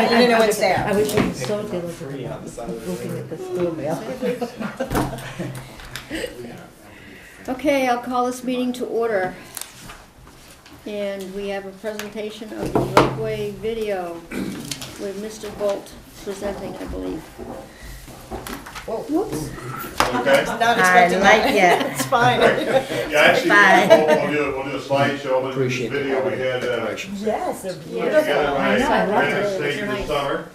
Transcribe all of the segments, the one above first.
didn't know it's there. I was being so diligent about looking at the school mail. Okay, I'll call this meeting to order. And we have a presentation of the Lakeway video with Mr. Bolt presenting, I believe. Whoa. Whoops. Okay. Not expecting like that. it. It's fine. Yeah, actually, Bye. we'll do a slideshow, but this video we had, Yes, they're put beautiful. together when I know, I I loved ran it. the stage It was this nice. summer.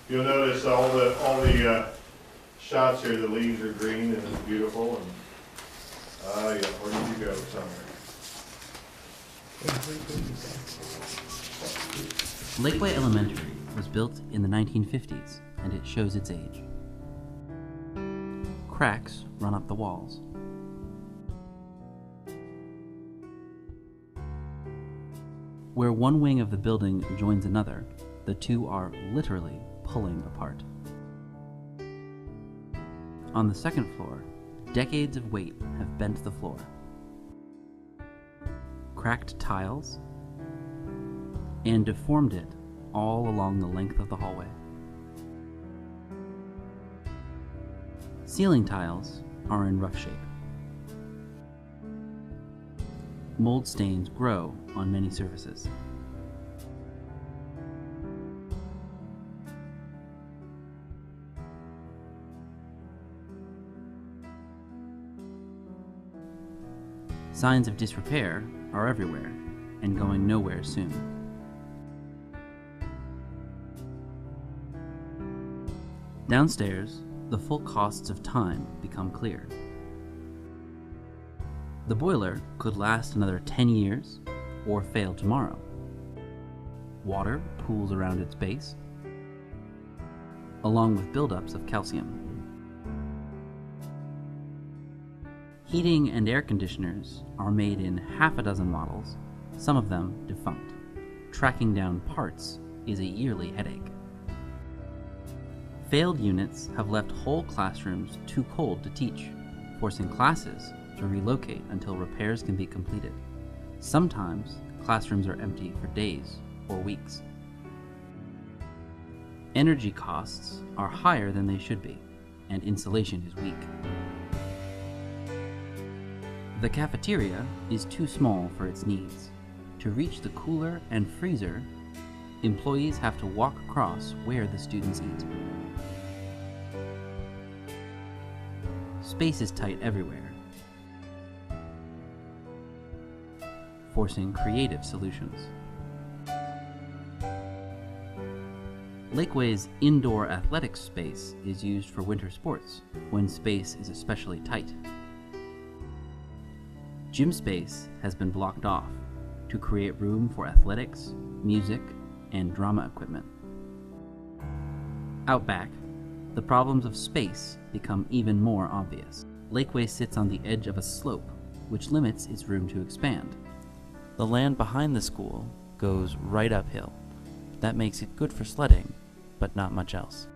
You'll notice all the shots here, the leaves are green and it's beautiful, and, yeah, where did you go, summer? Lakeway Elementary was built in the 1950s, and it shows its age. Cracks run up the walls. Where one wing of the building joins another, the two are literally pulling apart. On the second floor, decades of weight have bent the floor. Cracked tiles, and deformed it all along the length of the hallway. Ceiling tiles are in rough shape. Mold stains grow on many surfaces. Signs of disrepair are everywhere and going nowhere soon. Downstairs, the full costs of time become clear. The boiler could last another 10 years or fail tomorrow. Water pools around its base, along with buildups of calcium. Heating and air conditioners are made in half a dozen models, some of them defunct. Tracking down parts is a yearly headache. Failed units have left whole classrooms too cold to teach, forcing classes to relocate until repairs can be completed. Sometimes, classrooms are empty for days or weeks. Energy costs are higher than they should be, and insulation is weak. The cafeteria is too small for its needs. To reach the cooler and freezer, employees have to walk across where the students eat. Space is tight everywhere, forcing creative solutions. Lakeway's indoor athletics space is used for winter sports, when space is especially tight. Gym space has been blocked off to create room for athletics, music, and drama equipment. Out back, the problems of space become even more obvious. Lakeway sits on the edge of a slope, which limits its room to expand. The land behind the school goes right uphill. That makes it good for sledding, but not much else.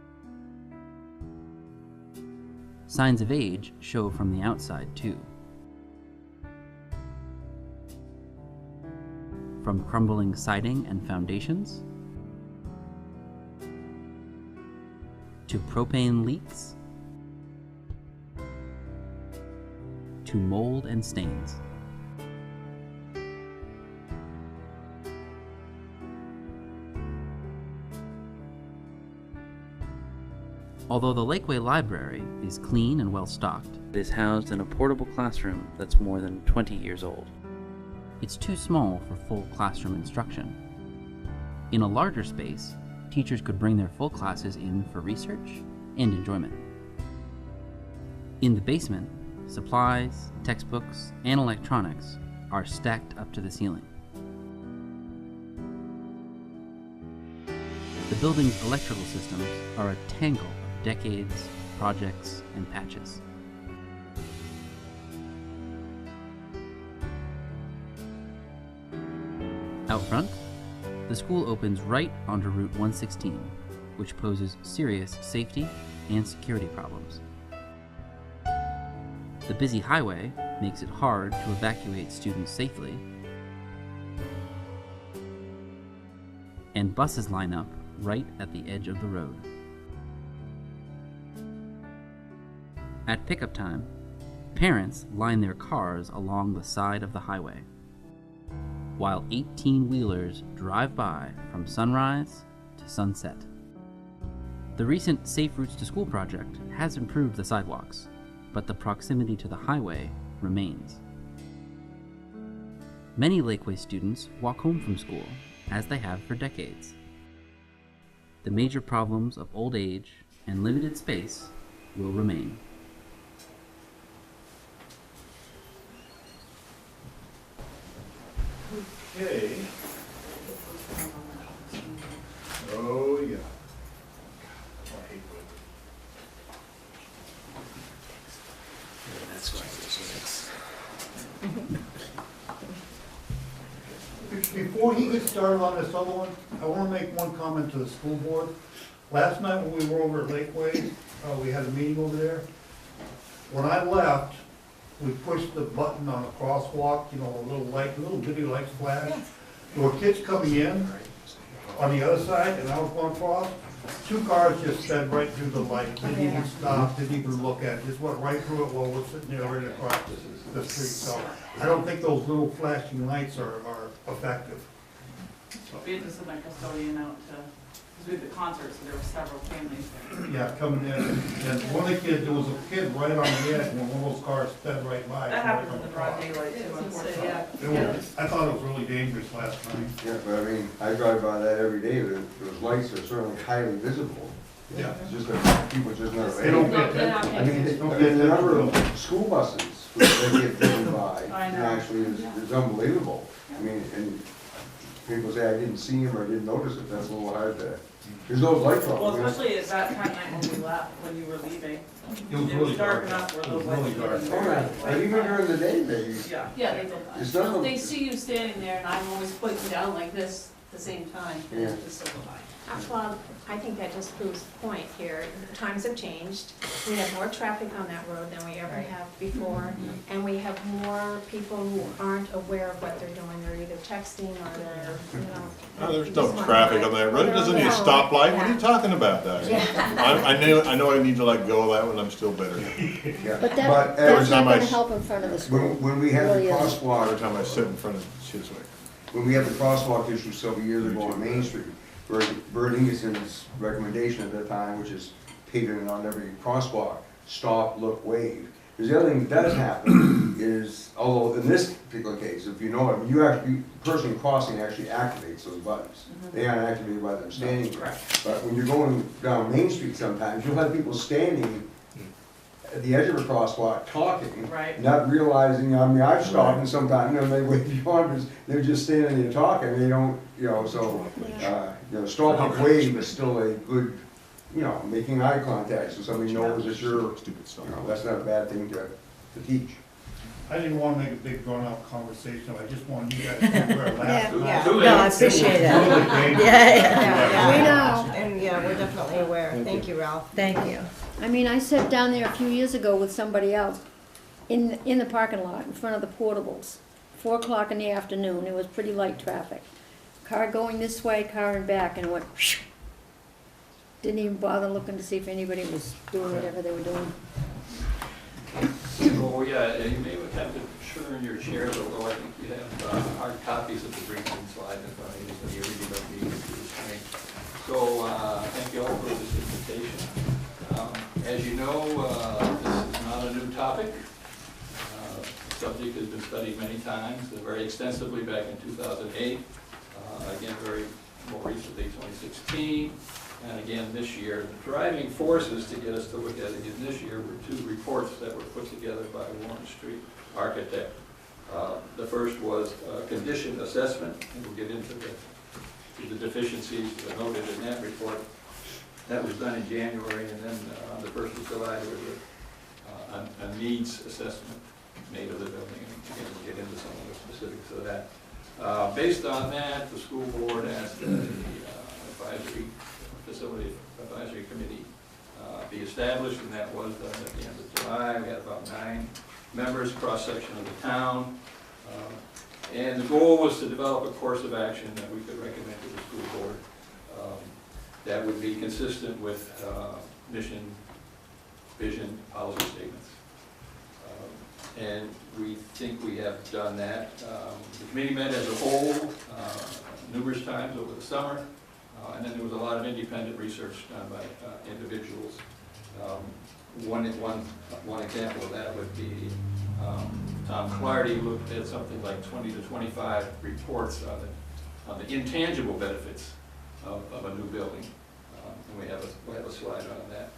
Signs of age show from the outside, too. From crumbling siding and foundations, to propane leaks, to mold and stains. Although the Lakeway Library is clean and well stocked, it is housed in a portable classroom that's more than 20 years old. It's too small for full classroom instruction. In a larger space, teachers could bring their full classes in for research and enjoyment. In the basement, supplies, textbooks, and electronics are stacked up to the ceiling. The building's electrical systems are a tangle of decades, projects, and patches. Out front, the school opens right onto Route 116, which poses serious safety and security problems. The busy highway makes it hard to evacuate students safely, and buses line up right at the edge of the road. At pickup time, parents line their cars along the side of the highway, while 18-wheelers drive by from sunrise to sunset. The recent Safe Routes to School project has improved the sidewalks, but the proximity to the highway remains. Many Lakeway students walk home from school, as they have for decades. The major problems of old age and limited space will remain. Okay. Oh, yeah. I hate wood. Before he gets started on this other one, I want to make one comment to the school board. Last night when we were over at Lakeway, we had a meeting over there. When I left, we pushed the button on the crosswalk, you know, a little light, a little bitty light flash. There were kids coming in on the other side, and I was going across. 2 cars just sped right through the light, didn't even stop, didn't even look at it, just went right through it while we're sitting there right across the street. So I don't think those little flashing lights are effective. We had to send my custodian out to, because we had the concert, so there were several families there. Yeah, coming in, and one of the kids, there was a kid right on the edge when one of those cars sped right by. That happened in the broad daylight too, unfortunately. I thought it was really dangerous last night. Yeah, but I mean, I drive by that every day, those lights are certainly highly visible. Yeah. It's just that people just not. They don't get that. I mean, the number of school buses that get driven by I know. actually is unbelievable. I mean, and people say I didn't see him or didn't notice it, that's a little hard to, there's no light Well, problems. especially at that time night when we left, when you were leaving. It was really dark dark. enough where It those was really lights dark. were. And even during the day, they, Yeah. Yeah, they did. it's not, They see you standing there and I'm always pointing down like this at the same time. And it's Yeah. just so fine. Well, I think that just proves the point here. The times have changed. We have more traffic on that road than we ever have before. And we have more people who aren't aware of what they're doing. They're either texting or they're, you know. No, there's just no wanna traffic drive. on that road. It They're doesn't on need a their own. stoplight. What are Yeah. you talking about, that? I know I need to let go of that one. I'm still bitter. yeah. But But that's not time I gonna s- help in front of the school. when we had the Really isn't. Every crosswalk, time I sit in front of Chiswick. when we had the crosswalk issue several years ago on Main Street, Bert Ingeson's recommendation at that time, which is paving on every crosswalk, stop, look, wave. Because the other thing that does happen is, although in this particular case, if you know it, you actually, the person crossing actually activates those buttons. They aren't activated by them standing there. But when you're going down Main Street sometimes, you'll have people standing at the edge of a crosswalk talking, Right. not realizing, I mean, I've stopped and sometimes, you know, they wait beyond us, they're just standing there talking, they don't, you know, so, stop and wave is still a good, you know, making eye contact, so somebody knows that you're, Stupid stuff. you know, that's not a bad thing to teach. I didn't want to make a big drawn out conversation. I just wanted you guys to know where last Yeah. night. No, I appreciate it. Really dangerous. Yeah, We yeah. know. And yeah, we're definitely aware. Thank you, Ralph. Thank you. I mean, I sat down there a few years ago with somebody else in the parking lot in front of the portables. 4 o'clock in the afternoon, it was pretty light traffic. Car going this way, car and back, and it went whoosh. Didn't even bother looking to see if anybody was doing whatever they were doing. Oh, yeah, you may have to turn your chair a little, I think you have hard copies of the briefing slide in front of you, so you really don't need to do the screen. So, thank you all for this invitation. As you know, this is not a new topic. The subject has been studied many times, very extensively back in 2008, again, very more recently, 2016. And again, this year, the driving forces to get us to look at it again this year were 2 reports that were put together by Warren Street Architect. The first was condition assessment, and we'll get into the deficiencies that are noted in that report. That was done in January, and then on the 1st of July, there was a needs assessment made of the building, and again, we'll get into some of the specifics of that. Based on that, the school board asked that the Facility Advisory Committee be established, and that was done at the end of July. We had about 9 members, cross-section of the town. And the goal was to develop a course of action that we could recommend to the school board. that would be consistent with mission, vision, policy statements. And we think we have done that. The committee met as a whole numerous times over the summer, and then there was a lot of independent research done by individuals. One example of that would be Tom Clardy looked at something like 20 to 25 reports on the intangible benefits of a new building, and we have a slide on that.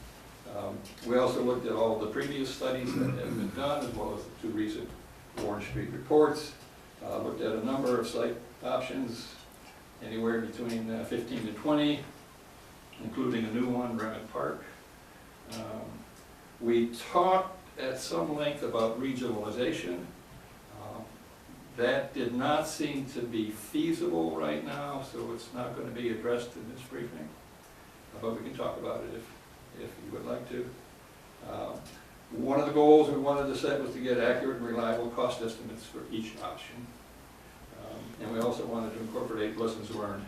We also looked at all the previous studies that have been done, as well as the 2 recent Warren Street reports. Looked at a number of site options, anywhere between 15 to 20, including a new one, Remington Park. We talked at some length about regionalization. That did not seem to be feasible right now, so it's not going to be addressed in this briefing. But we can talk about it if you would like to. One of the goals we wanted to set was to get accurate and reliable cost estimates for each option. And we also wanted to incorporate lessons learned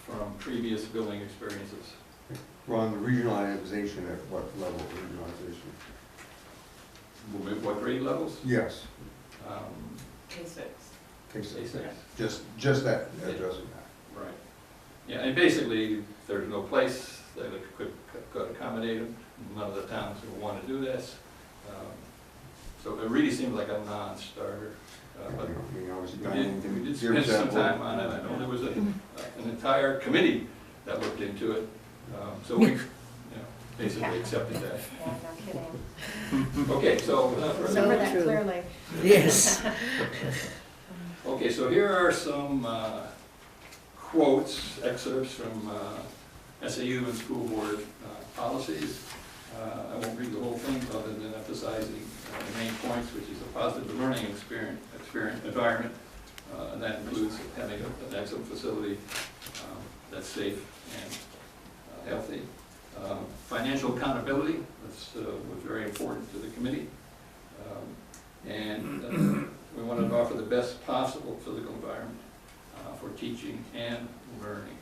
from previous building experiences. Ron, the regionalization, at what level of regionalization? What grade levels? Yes. K6. Just that, addressing that. Right. Yeah, and basically, there's no place that could accommodate them. None of the towns would want to do this. So it really seemed like a non-starter. But we did spend some time on it. I know there was an entire committee that looked into it. So we basically accepted that. Yeah, no kidding. Okay, so. Remember that clearly. Yes. Okay, so here are some quotes, excerpts from SAU and school board policies. I won't read the whole thing other than emphasizing the main points, which is a positive learning environment. And that includes having an excellent facility that's safe and healthy. Financial accountability, was very important to the committee. And we wanted to offer the best possible physical environment for teaching and learning.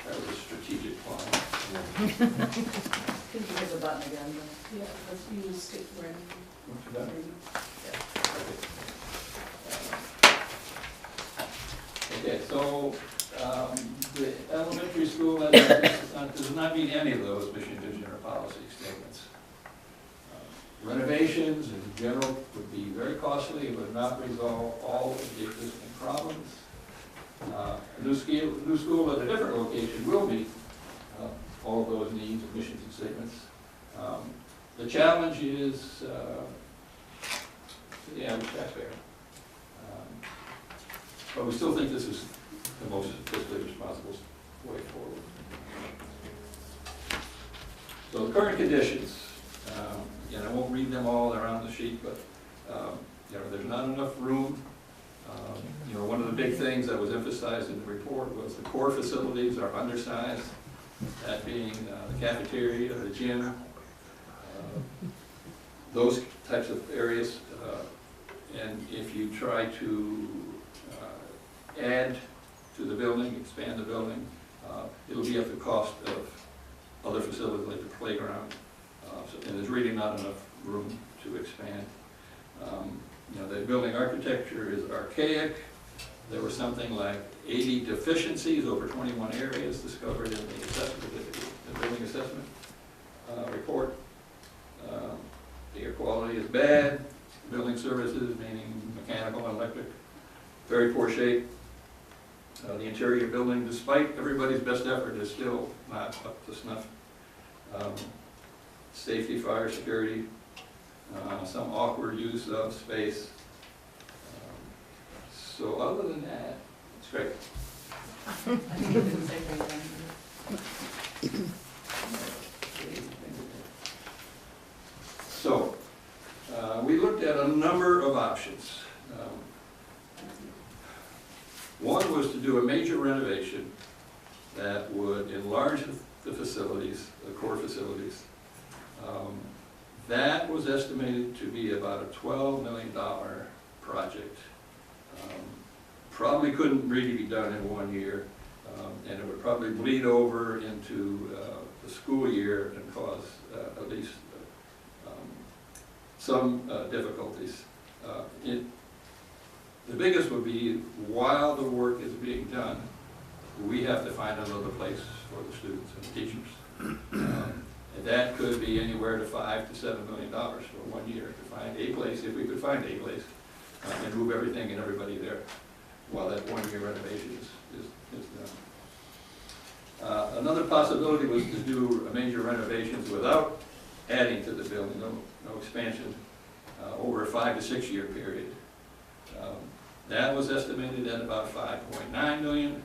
That was a strategic plan. Could you hit the button again? Yeah, let's use skip where. Okay, so the elementary school does not meet any of those mission, vision, or policy statements. Renovations in general would be very costly and would not resolve all of the existing problems. A new school at a different location will meet all of those needs and missions and statements. The challenge is the average taxpayer. But we still think this is the most fiscally responsible way forward. So the current conditions, again, I won't read them all, they're on the sheet, but there's not enough room. One of the big things that was emphasized in the report was the core facilities are undersized, that being the cafeteria, the gym, those types of areas. And if you try to add to the building, expand the building, it'll be at the cost of other facilities like the playground. And there's really not enough room to expand. The building architecture is archaic. There were something like 80 deficiencies over 21 areas discovered in the assessment, the building assessment report. The air quality is bad. Building services, meaning mechanical and electric, very poor shape. The interior building, despite everybody's best effort, is still not up to snuff. Safety, fire, security, some awkward use of space. So other than that, it's great. I think you didn't say anything. So, we looked at a number of options. One was to do a major renovation that would enlarge the facilities, the core facilities, That was estimated to be about a $12 million project. Probably couldn't really be done in 1 year, and it would probably bleed over into the school year and cause at least some difficulties. The biggest would be, while the work is being done, we have to find another place for the students and the teachers. And that could be anywhere to $5 to $7 million for 1 year to find a place, if we could find a place, and move everything and everybody there while that 1 year renovation is done. Another possibility was to do major renovations without adding to the building, no expansion, over a 5 to 6 year period. That was estimated at about $5.9 million.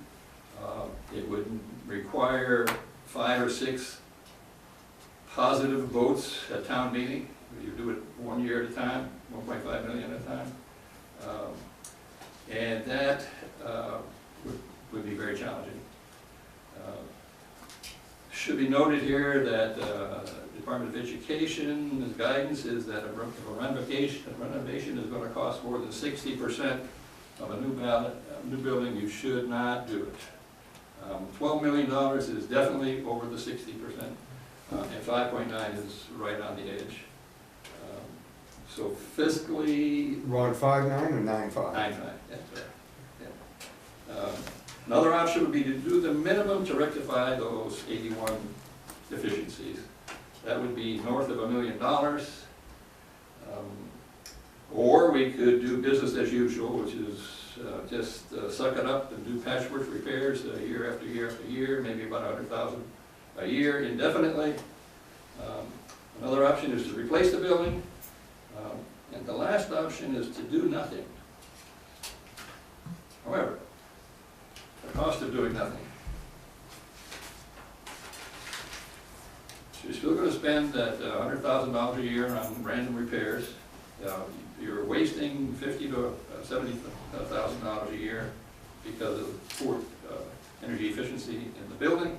It would require 5 or 6 positive votes at town meeting. You do it 1 year at a time, 1.5 million at a time. And that would be very challenging. Should be noted here that Department of Education's guidance is that a renovation is going to cost more than 60% of a new building. You should not do it. $12 million is definitely over the 60%, and 5.9 is right on the edge. So fiscally, Ron, 5.9 or 9.5? 9.5. That's right. Yeah. Another option would be to do the minimum to rectify those 81 deficiencies. That would be north of $1 million. Or we could do business as usual, which is just suck it up and do patchwork repairs year after year after year, maybe about $100,000 a year indefinitely. Another option is to replace the building. And the last option is to do nothing. However, the cost of doing nothing. So you're still going to spend that $100,000 a year on random repairs. You're wasting $50,000 to $70,000 a year because of poor energy efficiency in the building.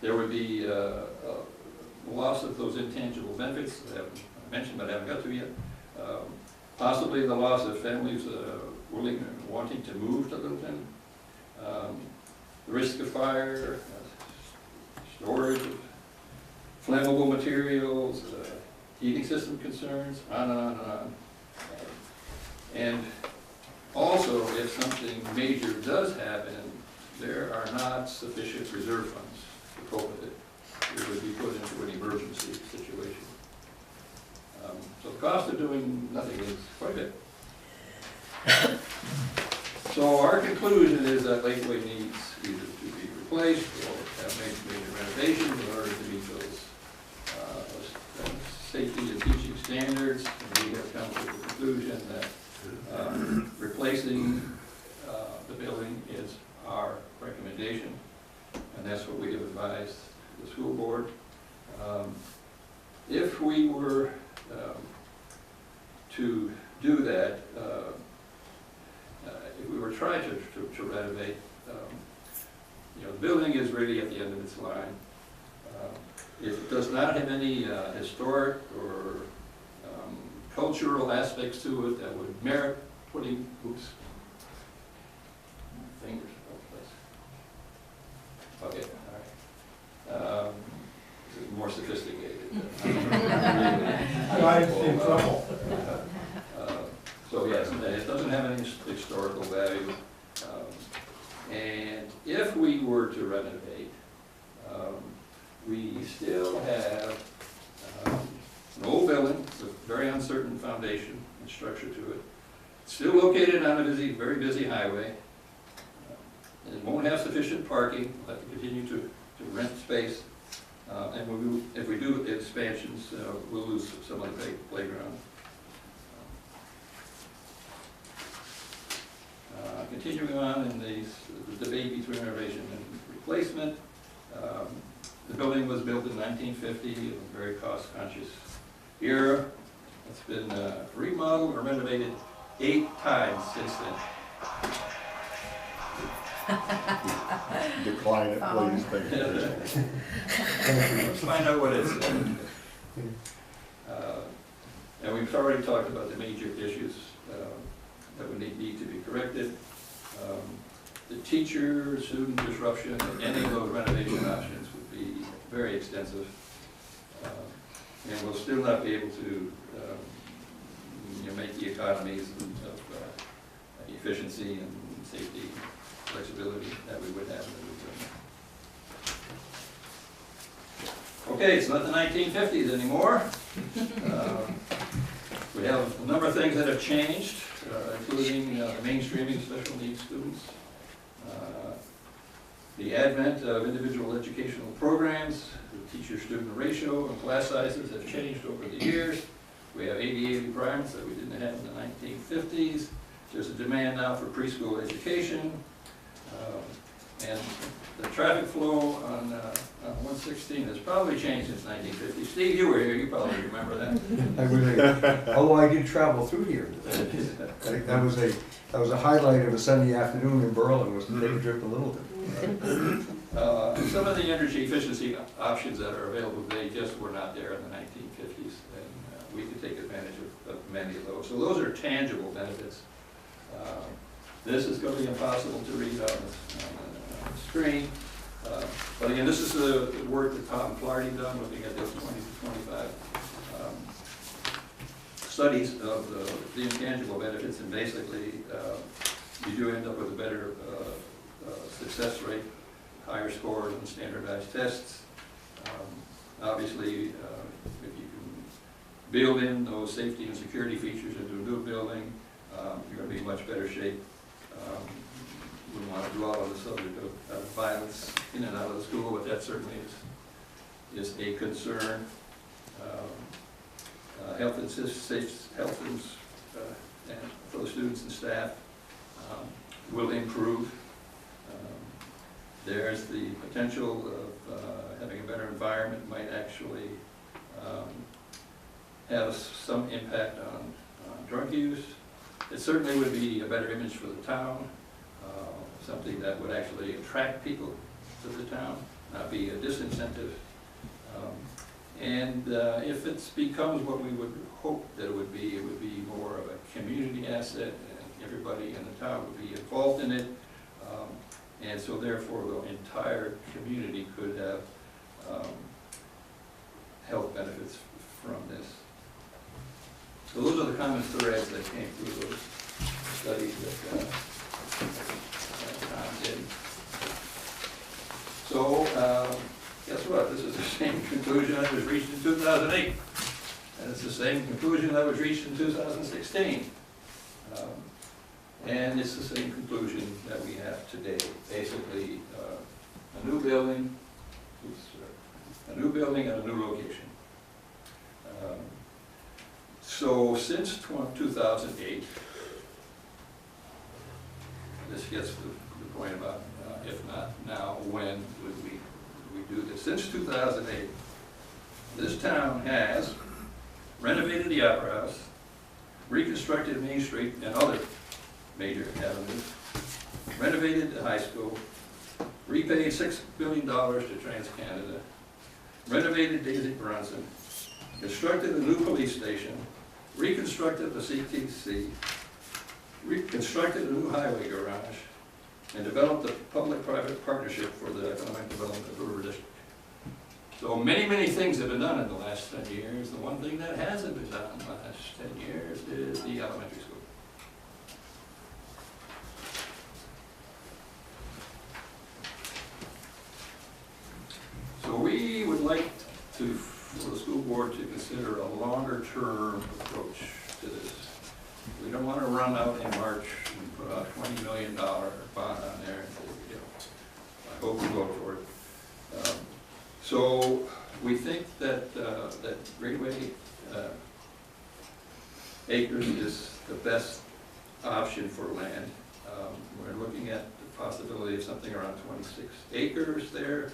There would be loss of those intangible benefits that I haven't mentioned but I haven't got to yet. Possibly the loss of families willing and wanting to move to Littleton. The risk of fire, storage of flammable materials, heating system concerns, on and on and on. And also, if something major does happen, there are not sufficient reserve funds to cope with it. It would be put into an emergency situation. So the cost of doing nothing is quite a bit. So our conclusion is that Lakeway needs either to be replaced or have major renovations in order to meet those safety and teaching standards. And we have come to the conclusion that replacing the building is our recommendation, and that's what we have advised the school board. If we were to do that, if we were trying to renovate, you know, the building is really at the end of its line. If it does not have any historic or cultural aspects to it that would merit putting, fingers, okay, all right. This is more sophisticated. Guys in trouble. So yes, it doesn't have any historical value. And if we were to renovate, we still have an old building with a very uncertain foundation and structure to it. It's still located on a very busy highway. And it won't have sufficient parking. We'll have to continue to rent space. And if we do expansions, we'll lose some of the playground. Continuing on in the debate between renovation and replacement, the building was built in 1950, in a very cost-conscious era. It's been remodeled or renovated 8 times since then. Decline it, please, thank you. Let's find out what it said. And we've already talked about the major issues that would need to be corrected. The teacher, student disruption, and any of those renovation options would be very extensive. And we'll still not be able to make the economies of efficiency and safety, flexibility that we would have in the new building. Okay, it's not the 1950s anymore. We have a number of things that have changed, including the mainstreaming of special needs students, the advent of individual educational programs, the teacher-student ratio and class sizes have changed over the years. We have ADA requirements that we didn't have in the 1950s. There's a demand now for preschool education. And the traffic flow on 116 has probably changed since 1950. Steve, you were here, you probably remember that. Although I did travel through here. That was a highlight of a Sunday afternoon in Berlin, was to take a trip to Littleton. Some of the energy efficiency options that are available today just were not there in the 1950s, and we could take advantage of many of those. So those are tangible benefits. This is going to be impossible to read on the screen. But again, this is the work that Tom Flaherty done, looking at those 20 to 25 studies of the intangible benefits, and basically you do end up with a better success rate, higher scores on standardized tests. Obviously, if you can build in those safety and security features into a new building, you're going to be in much better shape. Wouldn't want to dwell on the subject of violence in and out of the school, but that certainly is a concern. Health and for the students and staff will improve. There's the potential of having a better environment might actually have some impact on drug use. It certainly would be a better image for the town, something that would actually attract people to the town, not be a disincentive. And if it becomes what we would hope that it would be more of a community asset, and everybody in the town would be involved in it. And so therefore the entire community could have health benefits from this. So those are the common threads that came through those studies that Tom did. So guess what? This is the same conclusion that was reached in 2008. And it's the same conclusion that was reached in 2016. And it's the same conclusion that we have today. Basically, a new building, and a new location. So since 2008, this gets to the point about if not now, when would we do this? Since 2008, this town has renovated the Opera House, reconstructed Main Street and other major avenues, renovated the high school, repaid $6 billion to TransCanada, renovated Daisy Bronson, constructed a new police station, reconstructed the CTC, reconstructed a new highway garage, and developed a public-private partnership for the economic development of the River District. So many, many things have been done in the last 10 years. The one thing that hasn't been done in the last 10 years is the elementary school. So we would like to, for the school board to consider a longer-term approach to this. We don't want to run out in March and put a $20 million bond on there and say, you know, I hope we vote for it. So we think that that Greenway acres is the best option for land. We're looking at the possibility of something around 26 acres there.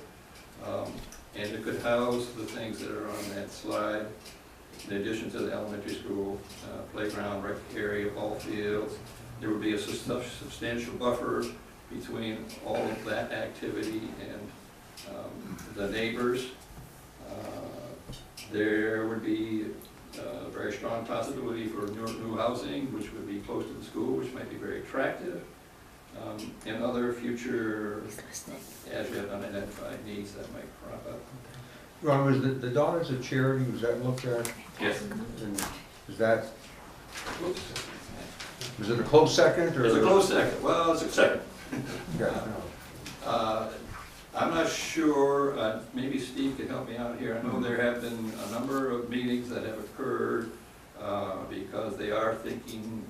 And it could house the things that are on that slide, in addition to the elementary school, playground, rec area, ball fields. There would be a substantial buffer between all of that activity and the neighbors. There would be a very strong possibility for new housing, which would be close to the school, which might be very attractive, and other future, as yet unidentified needs that might crop up. Ron, was the Daughters of Charity, was that looked at? Yes. And is that, Oops. was it a close second, or? It's a close second. Well, it's a second. Yeah, I'm not sure, maybe Steve can help me out here. I know there have been a number of meetings that have occurred because they are thinking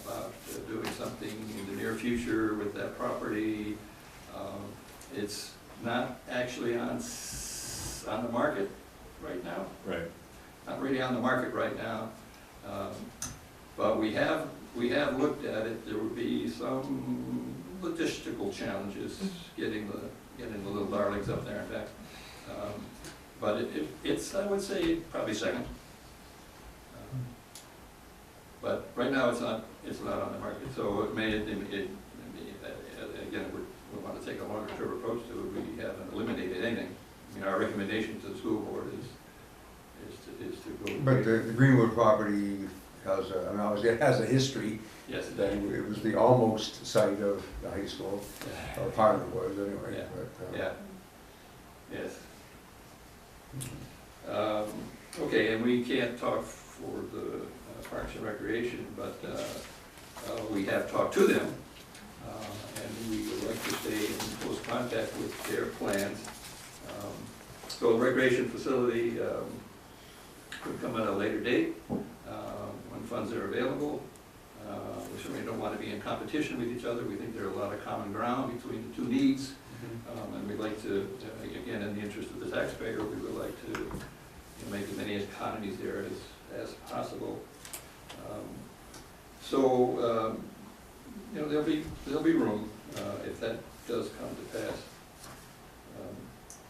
about doing something in the near future with that property. It's not actually on the market right now. Right. Not really on the market right now. But we have looked at it. There would be some logistical challenges getting the little darlings up there, in fact. But it's, I would say, probably second. But right now, it's not on the market, so it may, again, we want to take a longer term approach to it. We haven't eliminated anything. I mean, our recommendation to the school board is to go. but the Greenwood property has a, I mean, obviously it has a history. Yes, it That does. it was the almost site of the high school, or part of it was anyway. Yeah. But, Yeah, yes. Okay, and we can't talk for the Parks and Recreation, but we have talked to them, and we would like to stay in close contact with their plans. So the recreation facility could come at a later date, when funds are available. We certainly don't want to be in competition with each other. We think there are a lot of common ground between the two needs. And we'd like to, again, in the interest of the taxpayer, we would like to make as many economies there as possible. There'll be room if that does come to pass.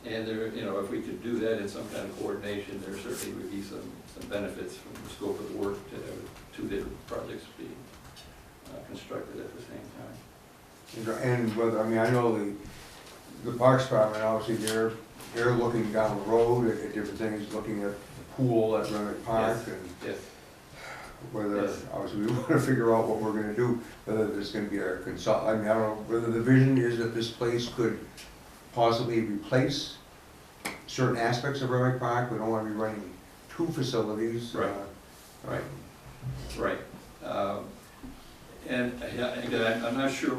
And there, if we could do that in some kind of coordination, there certainly would be some benefits from the scope of the work to have two different projects being constructed at the same time. And whether, I mean, I know the Parks Department, obviously, they're looking down the road at different things, looking at the pool at Remick Park, Yes. and Yes. whether, Yes. obviously, we want to figure out what we're gonna do, whether there's gonna be I mean, I don't know, whether the vision is that this place could possibly replace certain aspects of Remick Park. We don't want to be running two facilities. Right. Right. Right. And again, I'm not sure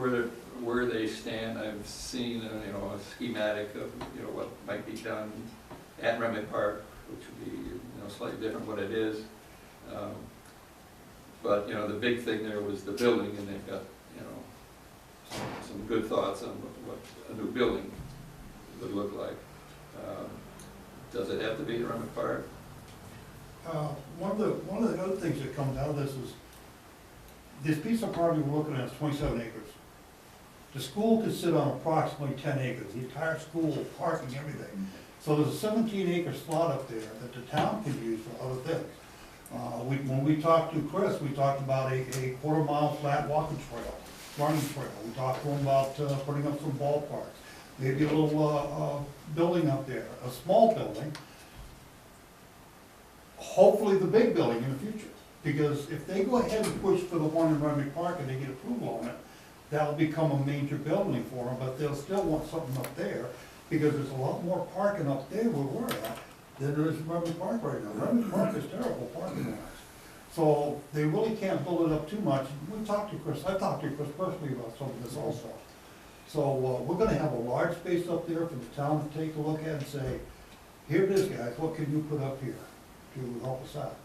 where they stand. I've seen a schematic of what might be done at Remick Park, which would be slightly different what it is. But the big thing there was the building, and they've got some good thoughts on what a new building would look like. Does it have to be at Remick Park? One of the other things that comes out of this is, this piece of property we're looking at is 27 acres. The school could sit on approximately 10 acres, the entire school, parking, everything. So there's a 17-acre slot up there that the town can use for other things. When we talked to Chris, we talked about a quarter-mile flat walking trail, running trail. We talked to him about putting up some ballparks. Maybe a little building up there, a small building. Hopefully the big building in the future. Because if they go ahead and push for the one in Remick Park and they get approval on it, that'll become a major building for them, but they'll still want something up there, because there's a lot more parking up there where we're at than there is in Remick Park right now. Remick Park is terrible parking wise. So they really can't build it up too much. We talked to Chris, I talked to Chris personally about some of this also. So we're gonna have a large space up there for the town to take a look at and say, here it is, guys, what can you put up here to help us out?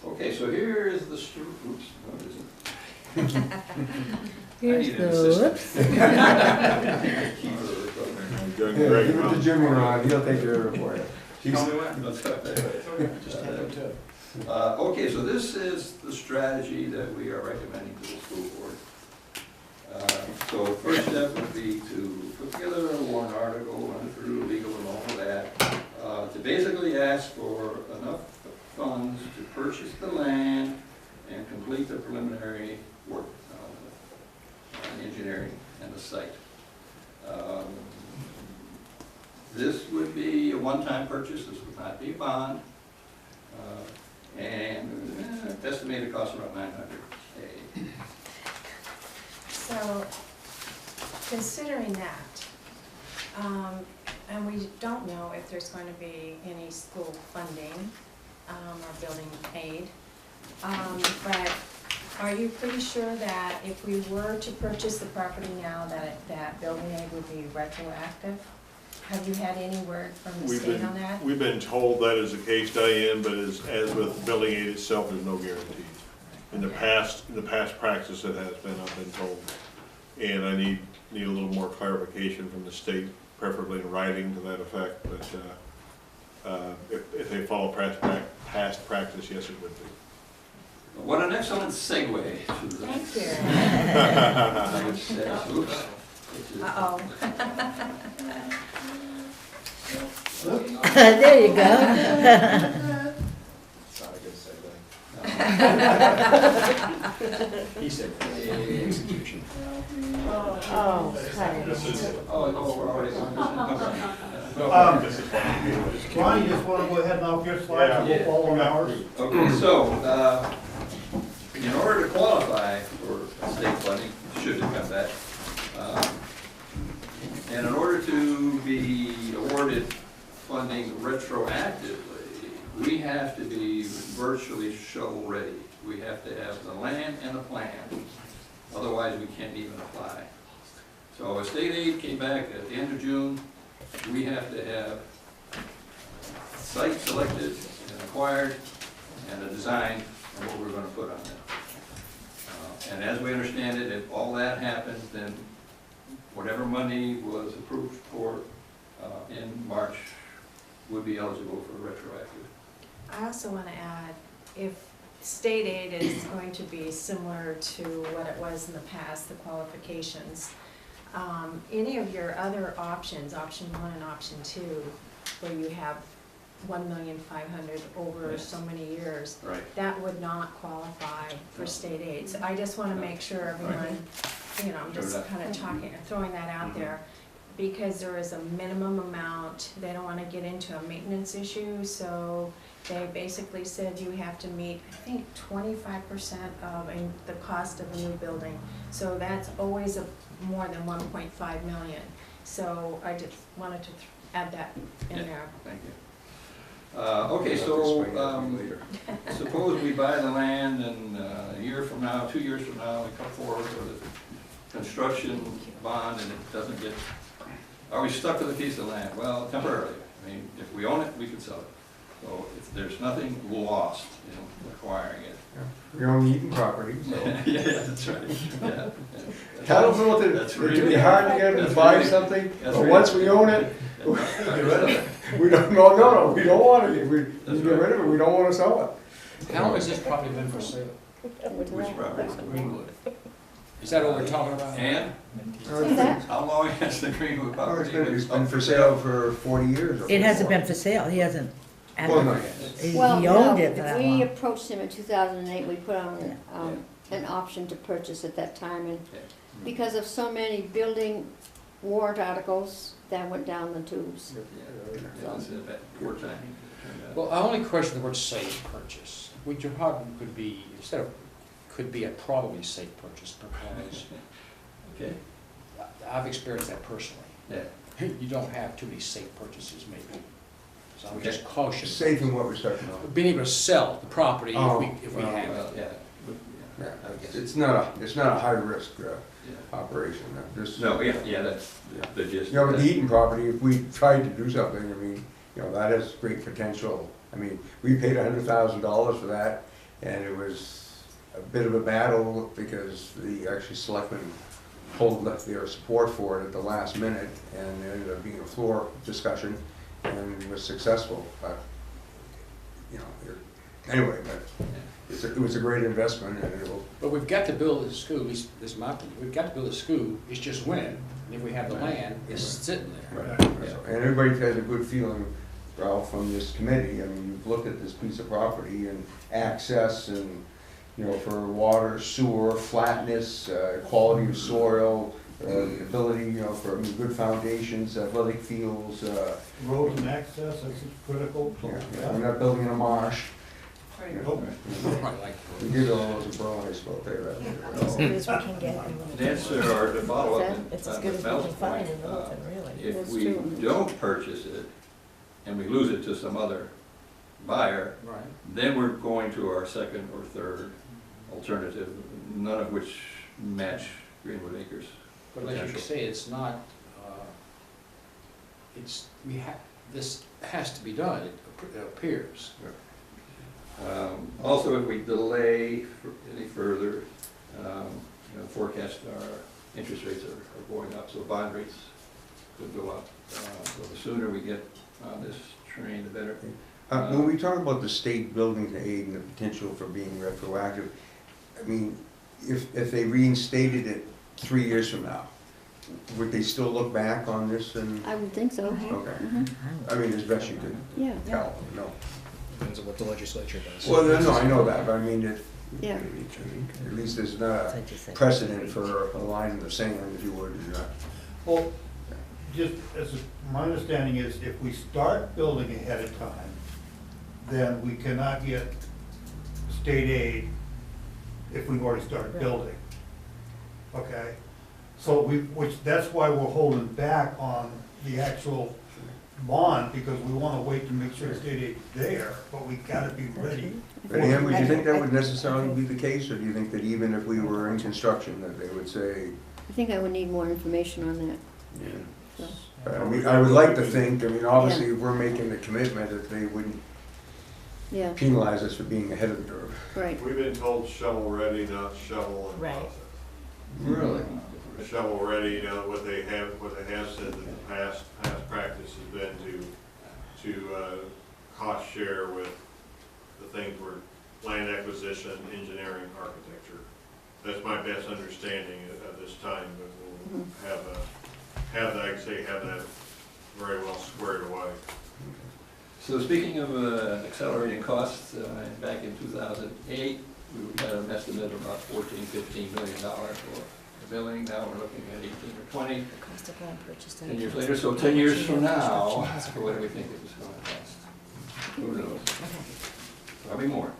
Okay, so here is the oops, no, it isn't. Here's I need an the, assistant. Doing Yeah, great, give it to Ron. Jimmy, Ron, he'll take care of it for you. Tell me when. Okay, so this is the strategy that we are recommending to the school board. So first step would be to put together a warrant article, run it through legal and all of that, to basically ask for enough funds to purchase the land and complete the preliminary work. engineering and the site. This would be a one-time purchase, this would not be a bond, and estimated cost about $900K. So, considering that, and we don't know if there's going to be any school funding or building aid, but are you pretty sure that if we were to purchase the property now, that building aid would be retroactive? Have you had any word from the state on that? We've been told that is the case, Diane, but as with building aid itself, there's no guarantee. In the past practice it has been, I've been told. And I need a little more clarification from the state, preferably in writing to that effect, but if they follow past practice, yes, it would be. What an excellent segue to the Thank you. next. Oops. Uh-oh. There you go. It's not a good segue. He said execution. Oh, honey. Oh, we're already on this. Ronnie, you just wanna go ahead and off your slides and we'll follow ours? Okay, so, in order to qualify for state funding, should it come back, and in order to be awarded funding retroactively, we have to be virtually shovel-ready. We have to have the land and a plan, otherwise we can't even apply. So if state aid came back at the end of June, we have to have site selected and acquired and a design of what we're going to put on it. And as we understand it, if all that happens, then whatever money was approved for in March would be eligible for retroactive. I also want to add, if state aid is going to be similar to what it was in the past, the qualifications, any of your other options, option 1 and option 2, where you have 1,500,000 over so many years, Right. that would not qualify for state aid. So I just want to make sure everyone, you know, I'm just kind of talking, throwing that out there, because there is a minimum amount. They don't want to get into a maintenance issue, so they basically said you have to meet, I think, 25% of the cost of a new building. So that's always more than 1.5 million. So I just wanted to add that in there. Thank you. Okay, so suppose we buy the land and a year from now, 2 years from now, we come forward with a construction bond and it doesn't get, are we stuck with a piece of land? Well, temporarily. I mean, if we own it, we can sell it. So there's nothing lost in acquiring it. We own the Eaton property, so. Yeah, that's right. Yeah. Tell them it can be hard to get them to buy something, but once we own it, we don't, no, we don't want to, we get rid of it, we don't want to sell it. How long has this property been for sale? Which property? Greenwood. Is that what we're talking about? And What's that? how long has the Greenwood Oh, property it's been for sale for 40 years. or It hasn't more. been for sale, he hasn't, Well, no, he Well, owned no, it for that we long. approached him in 2008, we put on an option to purchase at that time, and because of so many building warrant articles, that went down the tubes. Yeah, it's a bad poor time. Well, I only question the word safe purchase, which your problem could be, instead of, could be a probably safe purchase, because Okay. I've experienced that personally. Yeah. You don't have too many safe purchases, maybe. So I'm Okay. just cautious. Safe in what respect, no? Being able to sell the property if we well, have Well, it. yeah. Yeah, I guess. it's not a high risk Yeah. operation. Just, No, yeah, that's the gist. You know, with the Eaton property, if we tried to do something, I mean, you know, that has great potential. I mean, we paid $100,000 for that, and it was a bit of a battle because the selectmen pulled their support for it at the last minute, and it ended up being a floor discussion, and it was successful. But you know, anyway, but it was a great investment, and it will. But we've got to build a school, at least this is my opinion, we've got to build a school, it's just when, and if we have the land, it's sitting there. Right. And everybody has a good feeling, Ralph, from this committee. I mean, you've looked at this piece of property and access and you know, for water, sewer, flatness, quality of soil, the ability, you know, for good foundations, athletic fields, Roads and access, that's critical. I'm not building in a marsh. Right. You know, Right, like, we did all those abroad, I spoke there. As good as we can get in To answer or to follow up It's as on good as we Mel's can find point, in Littleton, really. if That's we true. don't purchase it and we lose it to some other buyer, right. then we're going to our second or third alternative, none of which match Greenwood Acres But like you potential. say, it's not, this has to be done, it appears. Also, if we delay any further, you know, forecast our interest rates are going up, so bond rates could go up. So the sooner we get on this train, the better. When we talk about the state building aid and the potential for being retroactive, I mean, if they reinstated it 3 years from now, would they still look back on this and, I would think so. okay, Mhm. I mean, as best you can Yeah, tell, no. Depends on what the legislature does. Well, no, I know that, but I mean, yeah. at least there's not a precedent for a line in the sand, if you would, is not. Well, just as, my understanding is if we start building ahead of time, then we cannot get state aid if we've already started building. Okay? So that's why we're holding back on the actual bond, because we wanna wait to make sure state aid's there, but we gotta be ready. But Ann, would you think that would necessarily be the case, or do you think that even if we were in construction, that they would say, I think I would need more information on that, yeah? so, I mean, I would like to think, I mean, obviously, if we're making the commitment, that they wouldn't yeah, penalize us for being ahead of the curve. right. We've been told shovel ready, not shovel in Right. process. Really? Shovel ready, you know, what they have said that the past practice has been to cost share with the things where land acquisition, engineering, architecture. That's my best understanding at this time, but we'll have that very well squared away. So speaking of accelerating costs, back in 2008, we had an estimate of about $14–15 million for the building. Now we're looking at 18 or 20. The cost of land purchase. 10 years later, so 10 years from now, what do we think it was going to cost? Who knows? Probably more.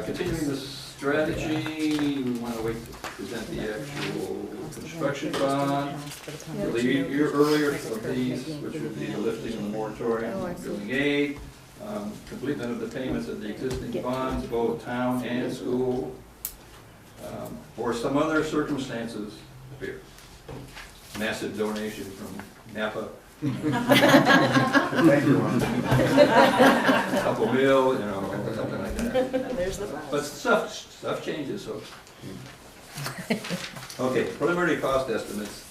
Continuing the strategy, we want to wait to present the actual construction bond. The year earlier of these, which would be the lifting of the moratorium, building aid, completion of the payments of the existing bonds, both town and school, or some other circumstances appear. Massive donation from Napa. Thank you, Ron. Couple mil, you know, something like that. There's the bus. But stuff changes, so. Okay, preliminary cost estimates.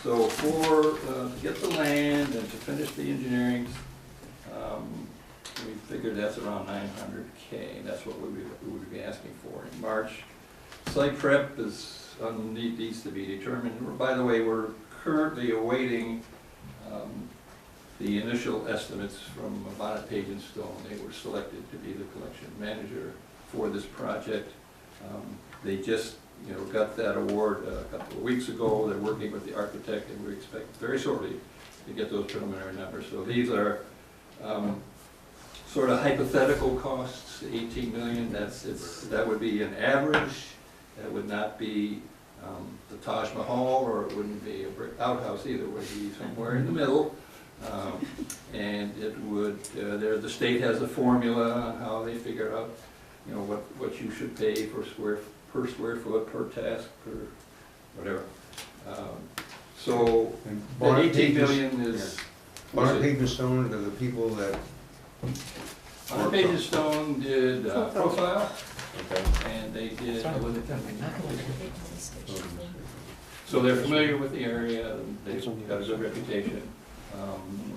So to get the land and to finish the engineering, we figured that's around $900K. That's what we would be asking for in March. Site prep needs to be determined. By the way, we're currently awaiting the initial estimates from Bonnet Page and Stone. They were selected to be the collection manager for this project. They just, got that award a couple of weeks ago. They're working with the architect, and we expect very shortly to get those preliminary numbers. So these are sort of hypothetical costs. 18 million. That would be an average. That would not be the Taj Mahal, or it wouldn't be a brick outhouse either. It would be somewhere in the middle. And it would, the state has a formula on how they figure out, what you should pay per square foot, per task, per whatever. So the 18 million is. Bonnet Page and Stone are the people that. Bonnet Page and Stone did profile, Okay. and they did. So they're familiar with the area. They've got a good reputation.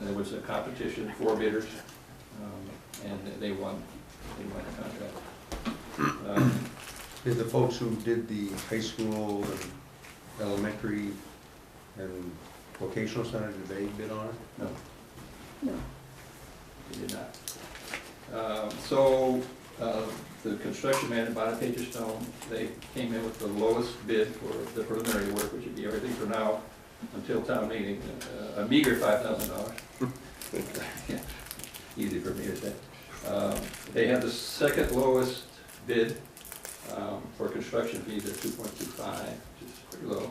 There was a competition, 4 bidders, and they won the contract. Did the folks who did the high school and elementary and vocational center, did they bid on it? No, No. they did not. the construction man at Bonifatius Stone, they came in with the lowest bid for the preliminary work, which would be everything for now until town meeting, a meager $5,000. Yeah, easy for me to say. They had the second lowest bid for construction fees at 2.25, which is pretty low.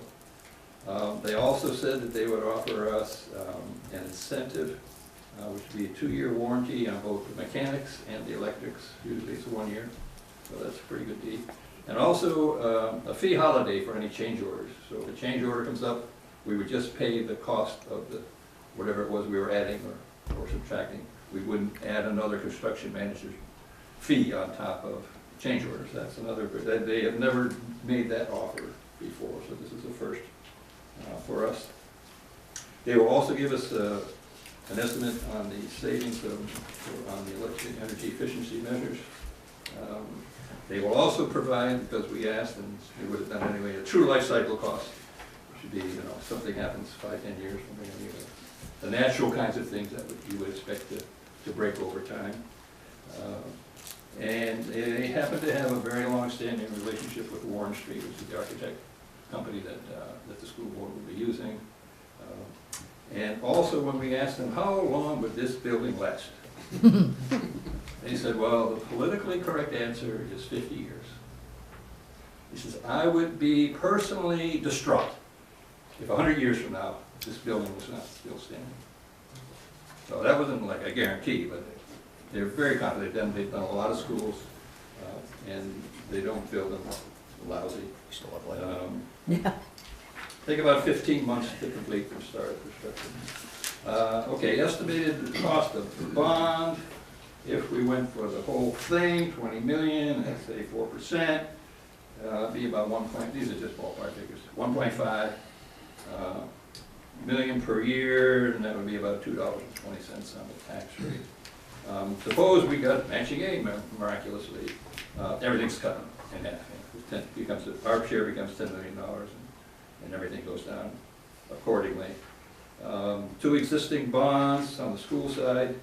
They also said that they would offer us an incentive, which would be a 2-year warranty on both the mechanics and the electrics. Usually it's 1 year, so that's a pretty good deal. And also a fee holiday for any change orders. So if a change order comes up, we would just pay the cost of the whatever it was we were adding or subtracting. We wouldn't add another construction manager's fee on top of change orders. That's another, they have never made that offer before, so this is the first for us. They will also give us an estimate on the savings on the electric energy efficiency measures. They will also provide, because we asked, and we would have done anyway, a true life cycle cost. It should be, you know, if something happens 5-10 years, something anyway. The natural kinds of things that you would expect to break over time. And they happen to have a very long-standing relationship with Warren Street, which is the architect company that the school board will be using. And also when we asked them, how long would this building last? They said, well, the politically correct answer is 50 years. He says, I would be personally distraught if 100 years from now, this building was not still standing. So that wasn't like a guarantee, but they're very confident. They've done a lot of schools, and they don't build them lousy. Yeah. Take about 15 months to complete from start to construction. Okay, estimated cost of the bond, if we went for the whole thing, 20 million, let's say 4%, be about these are just ballpark figures, 1.5 million per year, and that would be about $2.20 on the tax rate. Suppose we got matching aid miraculously, everything's cut in half. Our share becomes $10 million, and everything goes down accordingly. 2 existing bonds on the school side,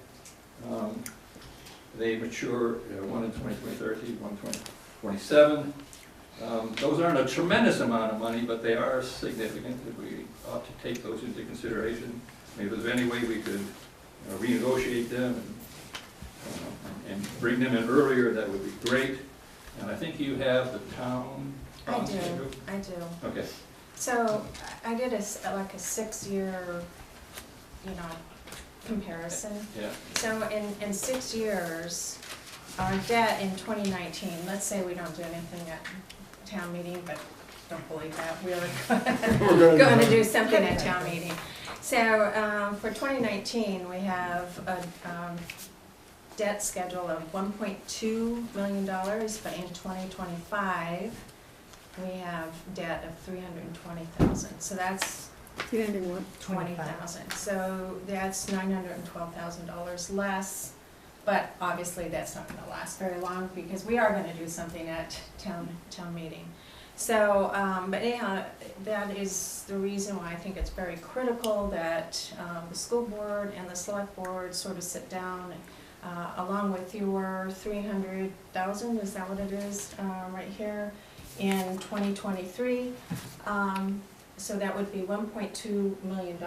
they mature, one in 2030, one in 2027. Those aren't a tremendous amount of money, but they are significant. We ought to take those into consideration. I mean, if there's any way we could renegotiate them and bring them in earlier, that would be great. And I think you have the town. I do. Okay. So I did like a 6-year, comparison. Yeah. So in 6 years, our debt in 2019, let's say we don't do anything at town meeting, but don't believe that, we're going to do something at town meeting. So for 2019, we have a debt schedule of $1.2 million, but in 2025, we have debt of $320,000. So that's 320,000. So that's $912,000 less. But obviously, that's not going to last very long because we are going to do something at town meeting. So, but anyhow, that is the reason why I think it's very critical that the school board and the select board sort of sit down, along with your 300,000. Is that what it is right here in 2023? So that would be $1.2 million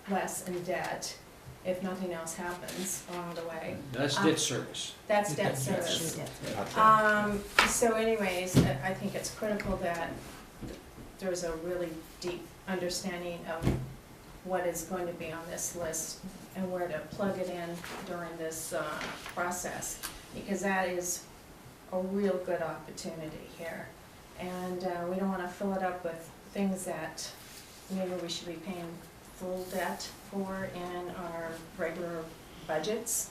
less in debt if nothing else happens along the way. That's debt service. That's debt service. So anyways, I think it's critical that there's a really deep understanding of what is going to be on this list and where to plug it in during this process, because that is a real good opportunity here. And we don't want to fill it up with things that maybe we should be paying full debt for in our regular budgets,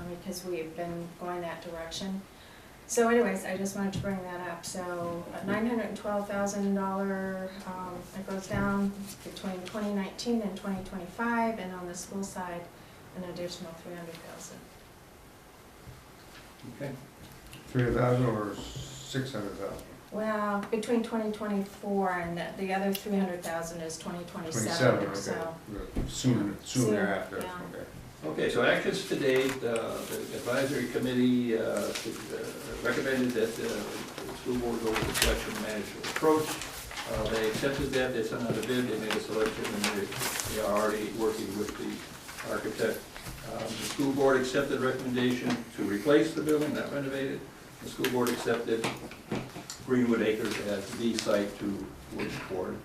because we've been going that direction. So anyways, I just wanted to bring that up. So $912,000, it goes down between 2019 and 2025, and on the school side, an additional $300,000. Okay. 300,000 or 600,000? Well, between 2024 and the other 300,000 is 2027. 27, okay. So Soon thereafter, yeah. okay. Okay, so actions to date, the advisory committee recommended that the school board go with the selection management approach. They accepted that, they sent out a bid, they made a selection, and they are already working with the architect. The school board accepted recommendation to replace the building, not renovate it. The school board accepted Greenwood Acres as the site to work toward.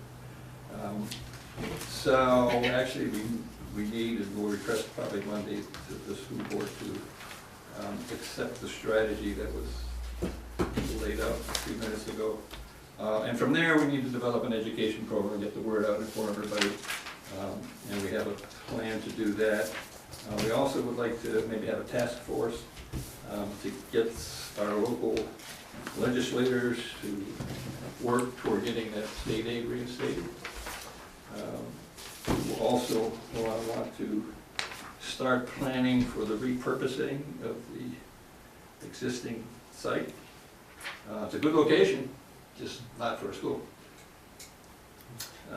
So actually, we need, and we'll request probably Monday, the school board to accept the strategy that was laid out a few minutes ago. And from there, we need to develop an education program, get the word out, inform everybody, and we have a plan to do that. We also would like to maybe have a task force to get our local legislators to work toward getting that state aid reinstated. We will also want to start planning for the repurposing of the existing site. It's a good location, just not for a school.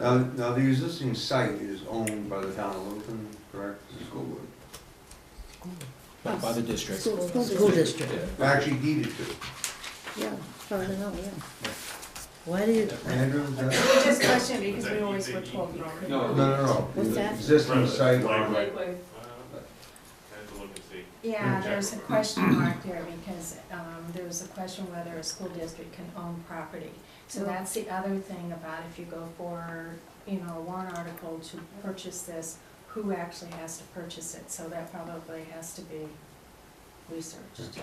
Now, the existing site is owned by the town of Littleton, correct? The school would. By the district. School district. Actually deeded to. Yeah, as far as I know, yeah. Why do you, Andrew, is that? We just questioned because we always were told we couldn't. No. What's The that? existing site. Lakeway. Yeah, there's a question mark there because there was a question whether a school district can own property. So that's the other thing about if you go for, a warrant article to purchase this, who actually has to purchase it? So that probably has to be researched.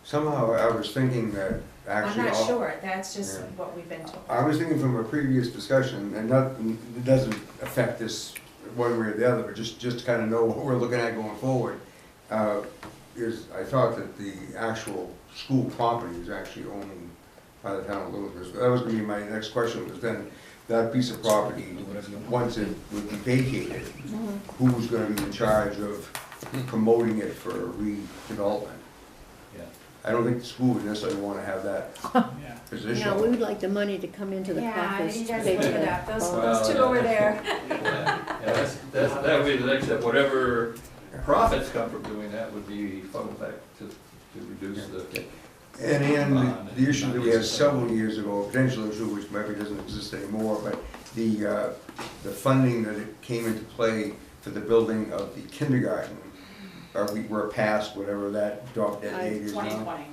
Somehow I was thinking that I'm actually. not sure, that's just Yeah. what we've been told. I was thinking from a previous discussion, and it doesn't affect this one way or the other, but just to kind of know what we're looking at going forward, is I thought that the actual school property is actually owned by the town of Littleton. So that was gonna be my next question, was then that piece of property, once it would be vacated, who's gonna be in charge of promoting it for redevelopment? Yeah. I don't think the school would necessarily wanna have that position. No, we would like the money to come into the coffers. Yeah, you guys to pay look for it that. up, those two over there. Yeah, that would be the next step. Whatever profits come from doing that would be funneled back to reduce the. And the issue that we had several years ago, a potential issue which maybe doesn't exist anymore, but the funding that it came into play for the building of the kindergarten, we're past whatever that drop dead date is now. 2020.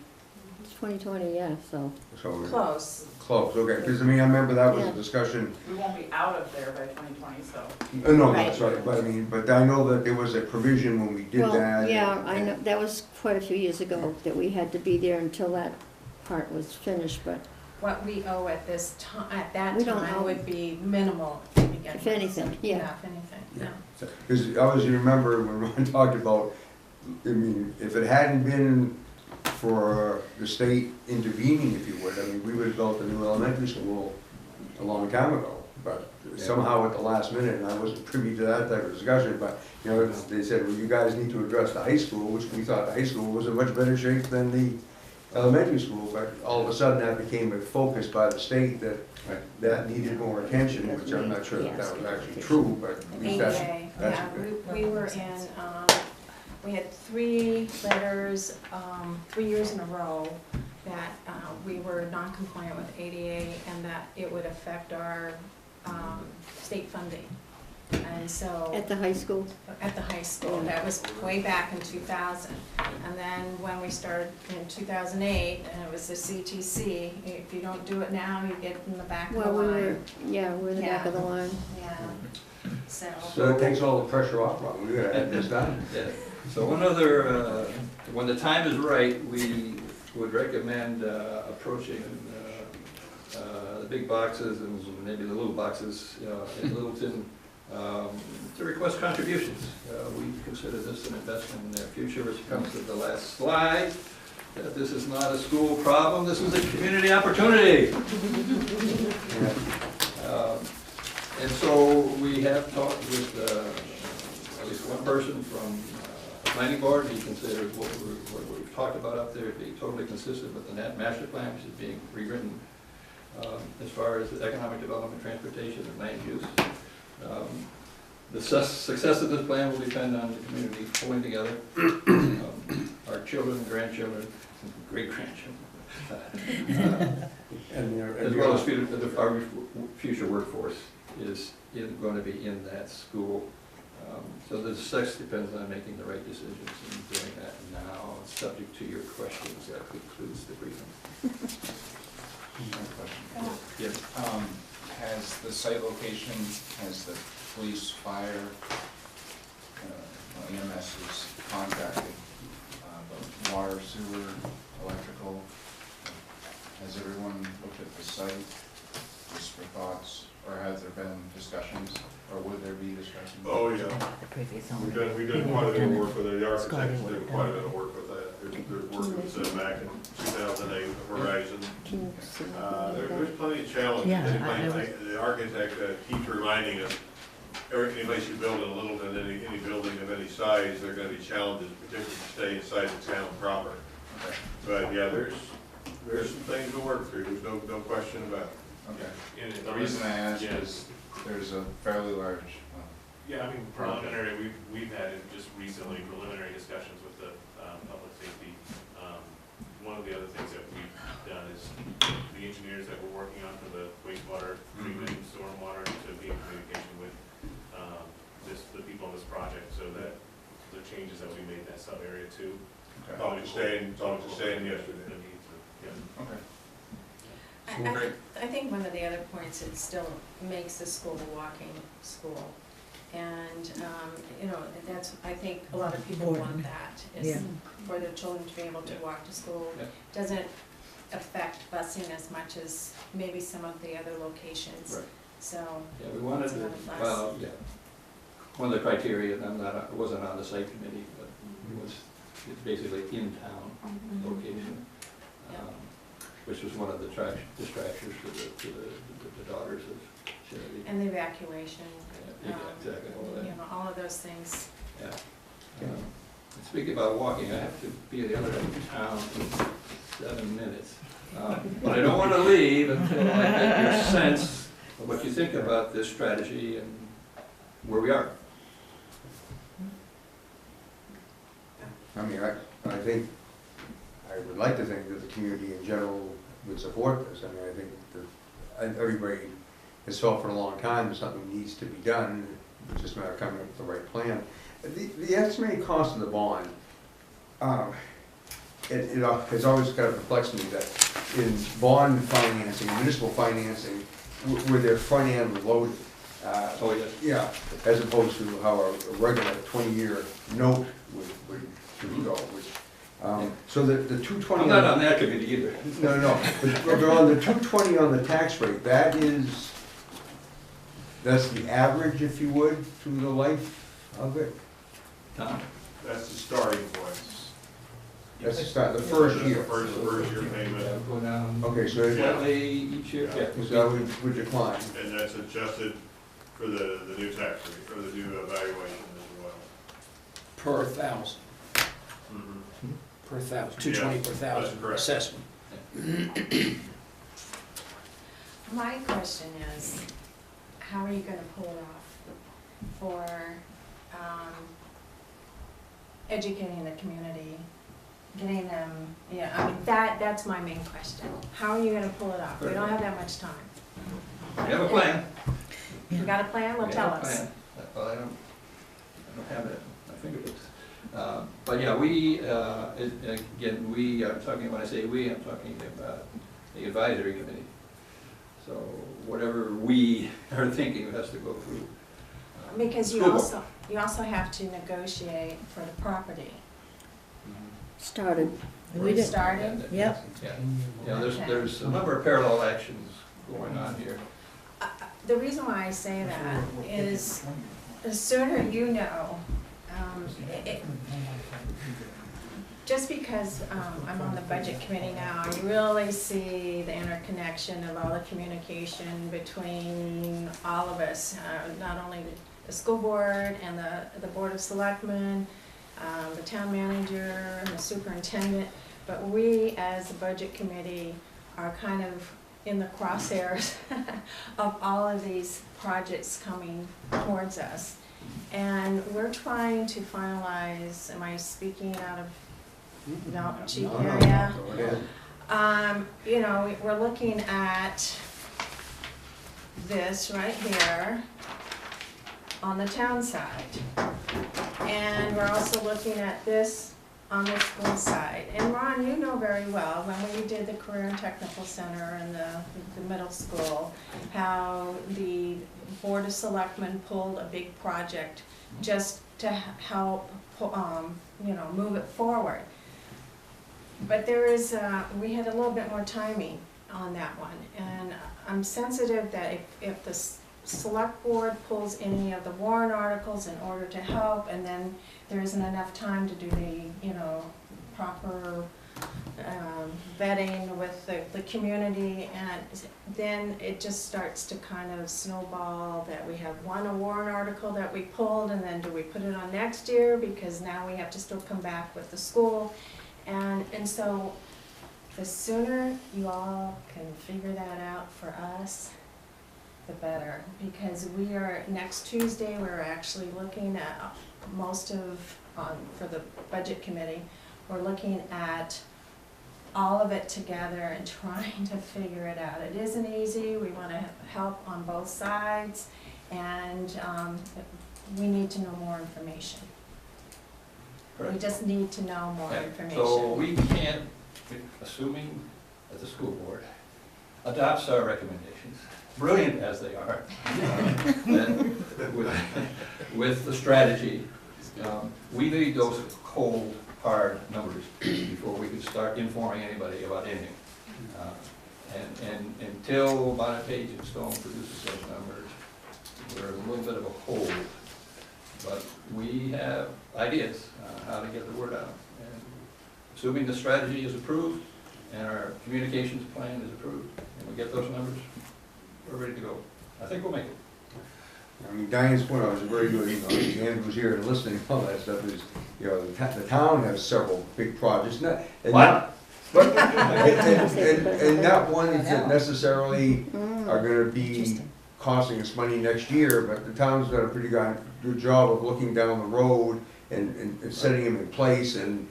It's 2020, yeah, so. So we're Close. close, okay, because I mean, I remember that was a Yeah. discussion. We won't be out of there by 2020, so. No, that's right, but I mean, but I know that there was a provision when we did Well, that. yeah, I know, that was quite a few years ago, that we had to be there until that part was finished, but What we owe at this time, at that We don't time owe. would be minimal to begin if with. anything, yeah. If anything, yeah. Because I always remember when Ron talked about, I mean, if it hadn't been for the state intervening, if you would, I mean, we would have built a new elementary school a long time ago. But somehow at the last minute, and I wasn't privy to that type of discussion, but, they said, well, you guys need to address the high school, which we thought the high school was in much better shape than the elementary school, but all of a sudden that became a focus by the state that needed more attention, which I'm not sure that was actually true, but at least that's. ADA, that's yeah, good. we were in, we had 3 letters, 3 years in a row that we were non-compliant with ADA and that it would affect our state funding. And so. At the high school? At the high school, that was way back in 2000. And then when we started in 2008, and it was the CTC, if you don't do it now, you get in the back of the Well, we're line. in the back of the line. Yeah, so. So it takes all the pressure off, Ron, we gotta have this done. Yeah. So one other, when the time is right, we would recommend approaching the big boxes and maybe the little boxes in Littleton to request contributions. We consider this an investment in their future, which comes to the last slide. That this is not a school problem, this is a community opportunity. And so we have talked with at least one person from planning board. He considers what we've talked about up there to be totally consistent with the master plan, which is being rewritten as far as economic development, transportation, and land use. The success of this plan will depend on the community pulling together, our children, grandchildren, great-grandchildren, as well as our future workforce is going to be in that school. So the success depends on making the right decisions and doing that now, subject to your questions. That concludes the briefing. Yes. Has the site location, has the police, fire, EMS is contracted, but water, sewer, electrical, has everyone looked at the site, just for thoughts, or has there been discussions, or would there be discussions? Oh, yeah. The previous owner. We've done quite a bit of work with it. The architects did quite a bit of work with that. There's work that was done back in 2008 with Horizon. There's plenty of challenges. Yeah, The architect keeps reminding us, any place you build in Littleton, any building of any size, there are going to be challenges, particularly to stay inside the town proper. Okay. But yeah, there's some things to work through. There's no question about it. Okay. The reason I ask is there's a fairly large, Yeah, I mean, preliminary, we've had just recently preliminary discussions with the public safety. One of the other things that we've done is the engineers that we're working on for the wastewater treatment and stormwater to be in communication with the people on this project, so that the changes that we made in that sub area too. okay. Talked to Stan yesterday. Okay. I think one of the other points, it still makes the school a walking school. And, you know, that's, I think a lot of people want that, is Yeah. for their children to be able to walk to school. Yeah. Doesn't affect busing as much as maybe some of the other locations. Right. So, Yeah, we wanted it's to, not a fuss. well, yeah. One of the criteria, and I wasn't on the site committee, but it was basically in-town location, Yeah. which was one of the distractions for the daughters of Charity. And the evacuation, Yeah, exactly, all that. you know, all of those things. Yeah. And speaking about walking, I have to be at the other end of town in 7 minutes. But I don't want to leave until I get your sense of what you think about this strategy and where we are. I mean, I think, I would like to think that the community in general would support this. I mean, I think that everybody has felt for a long time that something needs to be done. It's just a matter of coming up with the right plan. The estimated cost of the bond, it's always kind of perplexed me that in bond financing, municipal financing, where they're front end loaded. Oh, yes. Yeah, as opposed to how a regular 20-year note would go, which, so the 220. I'm not on that committee either. No, but on the 220 on the tax rate, that's the average, if you would, through the life of it? Tom? That's the starting point. That's the start, the first That's year. the first year payment, Yeah, go down Okay, so it slightly each year. Yeah. so that would decline. and that's adjusted for the new tax rate, or the new evaluation as well. Per thousand, Mhm. per thousand, 220 per That's thousand correct. assessment. My question is, how are you gonna pull it off for, educating the community, getting them, I mean, that's my main question. How are you gonna pull it off? We don't have that much time. We have a plan. You got a plan? Well, We tell have a us. plan. Well, I don't have it at my fingertips. But yeah, we, again, we, I'm talking, when I say we, I'm talking about the advisory committee. So whatever we are thinking has to go through. Because you School board. also have to negotiate for the property. Started. We did. Started? Yep. Yeah, Okay. there's a number of parallel actions going on here. The reason why I say that is, the sooner you know, just because I'm on the budget committee now, you really see the interconnection of all the communication between all of us, not only the school board and the board of selectmen, the town manager, and the superintendent, but we as the budget committee are kind of in the crosshairs of all of these projects coming towards us. And we're trying to finalize, am I speaking out of, no, cheap No, no, area? go ahead. You know, we're looking at this right here on the town side. And we're also looking at this on the school side. And Ron, you know very well, when we did the Career and Technical Center and the middle school, how the Board of Selectmen pulled a big project just to help, you know, move it forward. But there is, we had a little bit more timing on that one. And I'm sensitive that if the select board pulls any of the warrant articles in order to help, and then there isn't enough time to do the, you know, proper vetting with the community, and then it just starts to kind of snowball that we have a warrant article that we pulled, and then do we put it on next year, because now we have to still come back with the school. And so the sooner you all can figure that out for us, the better, because we are, next Tuesday, we're actually looking at most of, for the budget committee, we're looking at all of it together and trying to figure it out. It isn't easy, we want to help on both sides, and we need to know more information. We just need to know more information. So we can't, assuming that the school board adopts our recommendations, brilliant as they are, then with the strategy, we need those cold, hard numbers before we can start informing anybody about anything. And until Bonnet-Page and Stone produces those numbers, we're in a little bit of a hold. But we have ideas on how to get the word out. And assuming the strategy is approved and our communications plan is approved, and we get those numbers, we're ready to go. I think we'll make it. I mean, Diane's point, I was very good, you know, Andrew was here and listening to all that stuff, is, you know, the town has several big projects, not, and not, but, and not ones that necessarily are gonna be costing us money next year, but the town's done a pretty good job of looking down the road and setting them in place and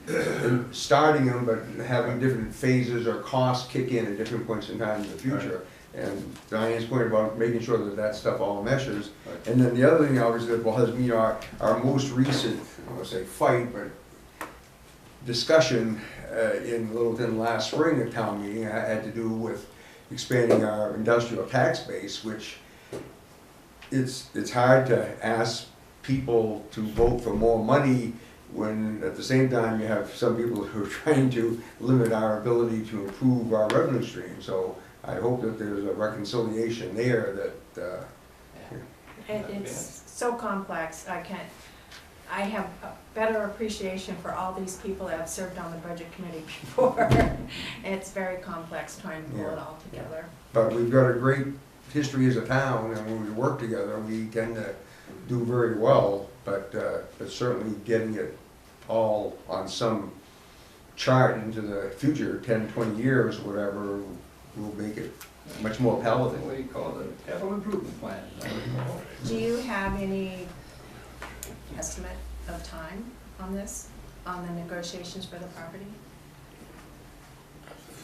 starting them, but having different phases or costs kick in at different points in time in the future. And Diane's point about making sure that that stuff all meshes. And then the other thing obviously that was, you know, our most recent, I won't say fight, but discussion in Littleton last spring at town meeting had to do with expanding our industrial tax base, which it's hard to ask people to vote for more money when at the same time you have some people who are trying to limit our ability to improve our revenue stream. So I hope that there's a reconciliation there that. It's so complex, I have a better appreciation for all these people that have served on the budget committee before. It's very complex trying to pull it all together. But we've got a great history as a town, and when we work together, we tend to do very well, but certainly getting it all on some chart into the future, 10, 20 years, whatever, will make it much more palatable. We call it a capital improvement plan. Do you have any estimate of time on this, on the negotiations for the property?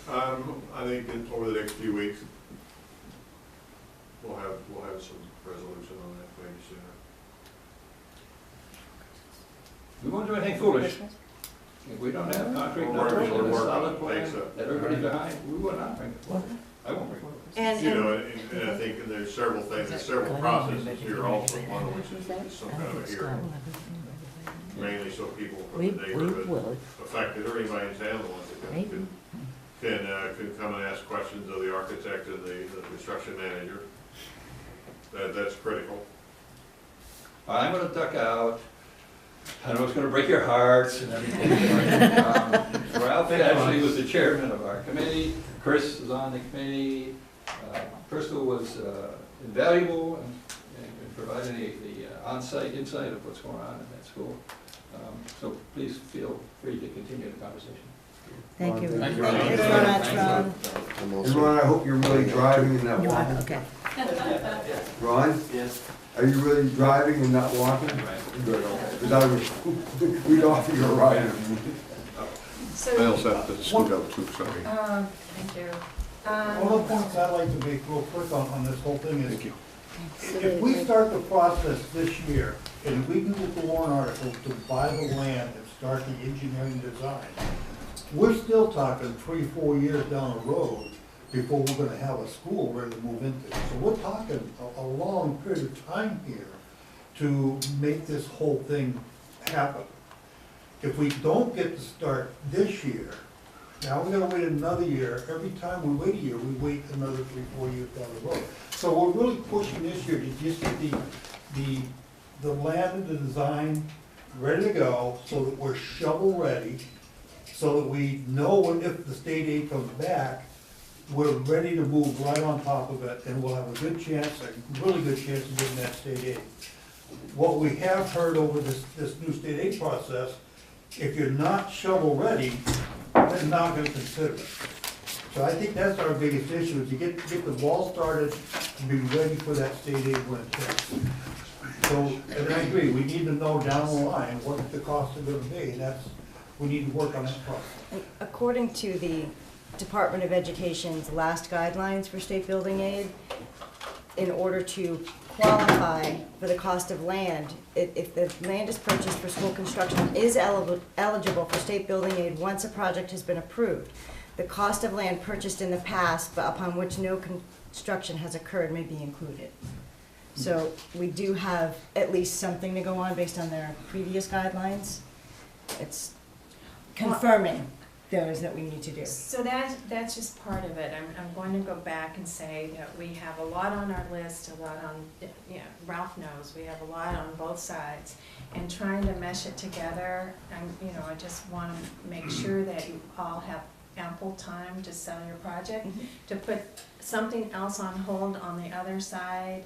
I think that over the next few weeks, we'll have some resolution on that pretty soon. We won't do anything foolish. If we don't have concrete numbers and a solid plan that everybody's behind, we will not bring it forward. I won't bring it forward. You know, and I think there's several things, there's several processes here also, one of which is some kind of a hearing. Mainly so people from the neighborhood affected, or anybody in town that wants to can come and ask questions of the architect and the construction manager. That's critical. I'm gonna duck out. I know it's gonna break your hearts and everything. Ralph actually was the chairman of our committee. Chris is on the committee. Crystal was invaluable in providing the on-site insight of what's going on in that school. So please feel free to continue the conversation. Thank you. Thank you very much, Ron. Everyone, I hope you're really driving in that one. Okay. Ron, Yes. are you really driving and not walking? Right. Good, okay, because I was, we'd offer you a ride. I So, also have to scoot up too, sorry. thank you. One of the points I'd like to make real quick on this whole thing is, Thank you. if we start the process this year, and we can get the warrant article to buy the land and start the engineering design, we're still talking 3-4 years down the road before we're gonna have a school ready to move into. So we're talking a long period of time here to make this whole thing happen. If we don't get to start this year, now we gotta wait another year. Every time we wait a year, we wait another 3-4 years down the road. So we're really pushing this year to just get the land and the design ready to go, so that we're shovel ready, so that we know when, if the state aid comes back, we're ready to move right on top of it, and we'll have a good chance, a really good chance of getting that state aid. What we have heard over this new state aid process, if you're not shovel ready, they're not gonna consider it. So I think that's our biggest issue, is to get the ball started and be ready for that state aid when it hits. So, and I agree, we need to know down the line what the costs are gonna be, and that's, we need to work on that process. According to the Department of Education's last guidelines for state building aid, in order to qualify for the cost of land, if the land is purchased for school construction, is eligible for state building aid once a project has been approved. The cost of land purchased in the past, but upon which no construction has occurred, may be included. So we do have at least something to go on based on their previous guidelines. It's confirming those that we need to do. So that's just part of it. I'm going to go back and say that we have a lot on our list, a lot on, Ralph knows, we have a lot on both sides. And trying to mesh it together, I just want to make sure that you all have ample time to sell your project, to put something else on hold on the other side,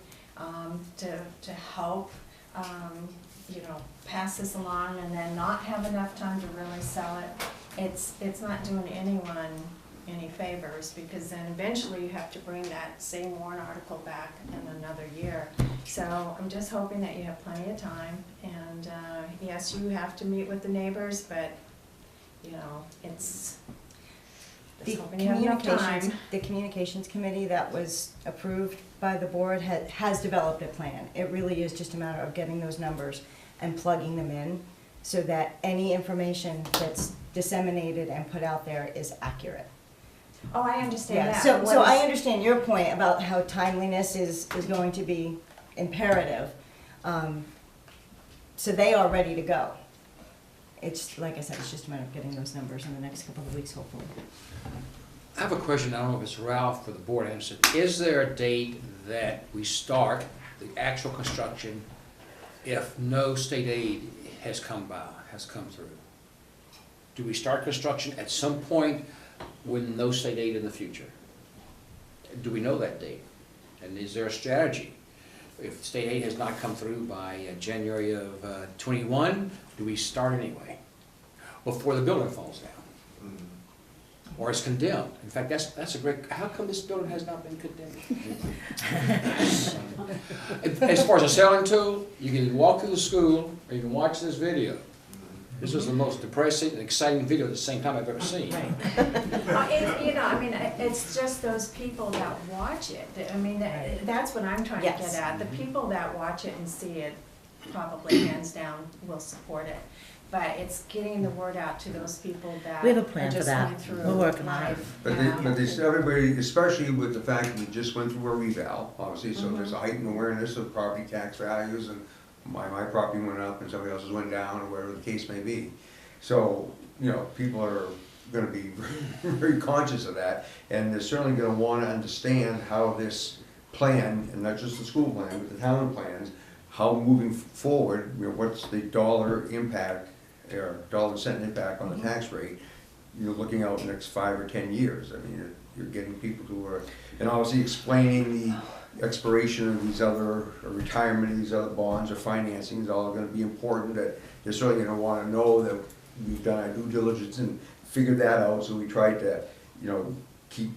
to help, pass this along, and then not have enough time to really sell it. It's not doing anyone any favors, because then eventually you have to bring that same warrant article back in another year. So I'm just hoping that you have plenty of time, and yes, you have to meet with the neighbors, but it's just hoping you have enough time. The communications committee that was approved by the board has developed a plan. It really is just a matter of getting those numbers and plugging them in, so that any information that's disseminated and put out there is accurate. Oh, I understand that. So I understand your point about how timeliness is going to be imperative. So they are ready to go. It's, like I said, it's just a matter of getting those numbers in the next couple of weeks, hopefully. I have a question, I don't know if it's Ralph or the board answered. Is there a date that we start the actual construction if no state aid has come through? Do we start construction at some point with no state aid in the future? Do we know that date? And is there a strategy? If state aid has not come through by January of 21, do we start anyway? Before the building falls down? Or is condemned? In fact, that's a great, how come this building has not been condemned? As far as a selling tool, you can walk through the school, or you can watch this video. This is the most depressing and exciting video at the same time I've ever seen. It's just those people that watch it. That's what I'm trying to get at. The people that watch it and see it probably hands down will support it. But it's getting the word out to those people that We have a plan are for just that. going through We're working on it. life. But everybody, especially with the fact that we just went through a reval, obviously, so there's a heightened awareness of property tax values, and my property went up and somebody else's went down, or whatever the case may be. So, people are gonna be very conscious of that, and they're certainly gonna wanna understand how this plan, and not just the school plan, but the town plans, how moving forward, what's the dollar impact, or dollar cent impact on the tax rate, you're looking out the next 5 or 10 years. I mean, you're getting people who are, and obviously explaining the expiration of these other, or retirement of these other bonds or financing is all gonna be important, that they're certainly gonna wanna know that we've done our due diligence and figured that out, so we tried to, keep,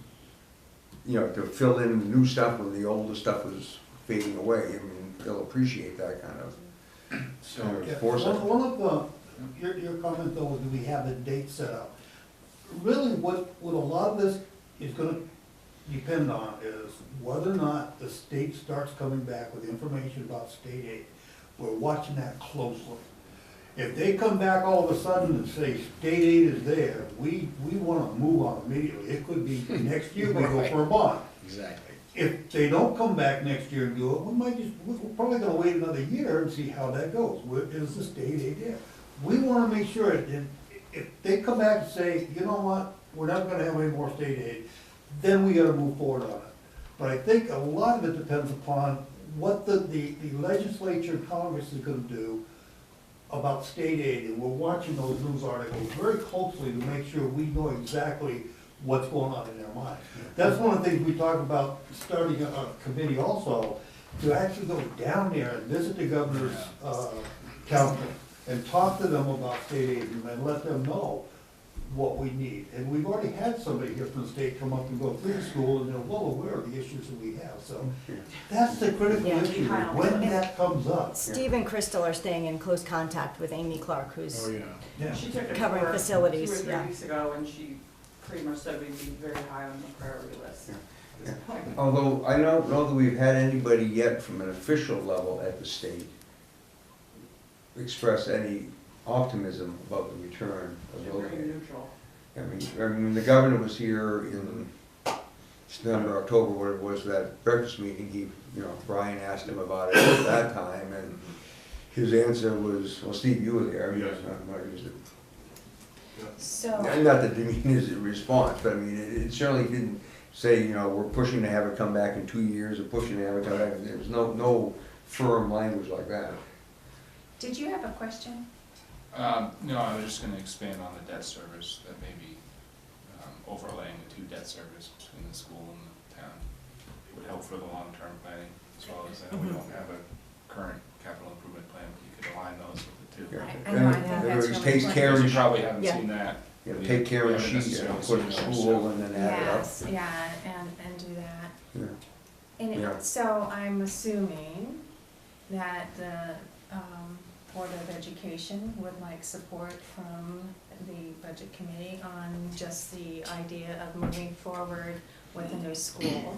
to fill in the new stuff when the older stuff was fading away. I mean, they'll appreciate that kind of So, Yeah, foresight. one of your comment though, is we have a date set up. Really, what a lot of this is gonna depend on is whether or not the state starts coming back with information about state aid. We're watching that closely. If they come back all of a sudden and say state aid is there, we wanna move on immediately. It could be next year we go for a bond. Exactly. If they don't come back next year and do it, we're probably gonna wait another year and see how that goes. Is the state aid there? We wanna make sure that if they come back and say, you know what, we're not gonna have any more state aid, then we gotta move forward on it. But I think a lot of it depends upon what the legislature and Congress is gonna do about state aid, and we're watching those news articles very closely to make sure we know exactly what's going on in their mind. That's one of the things we talked about, starting a committee also, to actually go down there and visit the governor's council and talk to them about state aid and let them know what we need. And we've already had somebody here from the state come up and go through the school, and they're well aware of the issues that we have, so that's the critical Yeah. issue, when that comes up. Steve and Crystal are staying in close contact with Amy Clark, who's Yeah. She took it Covering for facilities, 2 or 3 yeah. weeks ago, and she pretty much said we'd be very high on the priority list. Yeah. at this point. Although I don't know that we've had anybody yet from an official level at the state express any optimism about the return of They're building very aid. neutral. I mean, the governor was here in September, October, where it was that breakfast meeting, Brian asked him about it at that time, and his answer was, well, Steve, you were there. Yes. So, Not to demean his response, but I mean, it certainly didn't say, we're pushing to have it come back in 2 years, or pushing to have it come back, there was no firm language like that. did you have a question? no, I was just gonna expand on the debt service, that maybe overlaying the two debt service between the school and the town would help for the long-term planning, as well as, I know we don't have a current capital improvement plan, but you could align those with the two. Yeah. I know, I think And that's it really takes important. care You of, probably haven't Yeah. seen that. take care We of the haven't sheet, necessarily put in seen those, school so- and then add it up. Yes, yeah, and do that. Yeah. And Yeah. so I'm assuming that the Board of Education would like support from the Budget Committee on just the idea of moving forward with a new school.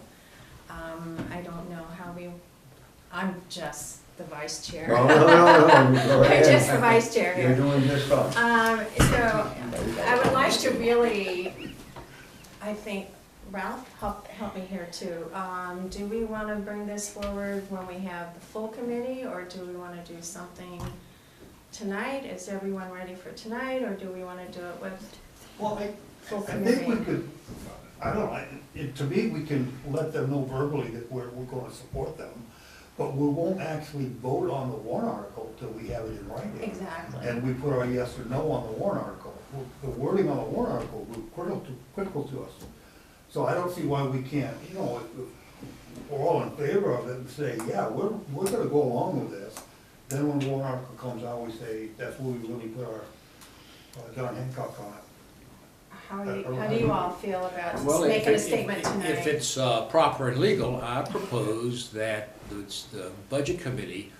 I don't know how I'm just the vice chair. No, go I'm ahead. just the vice chair You're here. doing just fine. So I would like to really, I think, Ralph, help me here too. Do we want to bring this forward when we have the full committee, or do we want to do something tonight? Is everyone ready for tonight, or do we want to do it with Well, full I think we committee? could, I don't know, to me, we can let them know verbally that we're gonna support them, but we won't actually vote on the warrant article till we have it in writing. Exactly. And we put our yes or no on the warrant article. The wording on the warrant article was critical to us. So I don't see why we can't, if we're all in favor of it and say, yeah, we're gonna go along with this. Then when the warrant article comes out, we say, that's where we really put our John Hancock on it. How do you all feel about Well, making a statement tonight? If it's proper and legal, I propose that the Budget Committee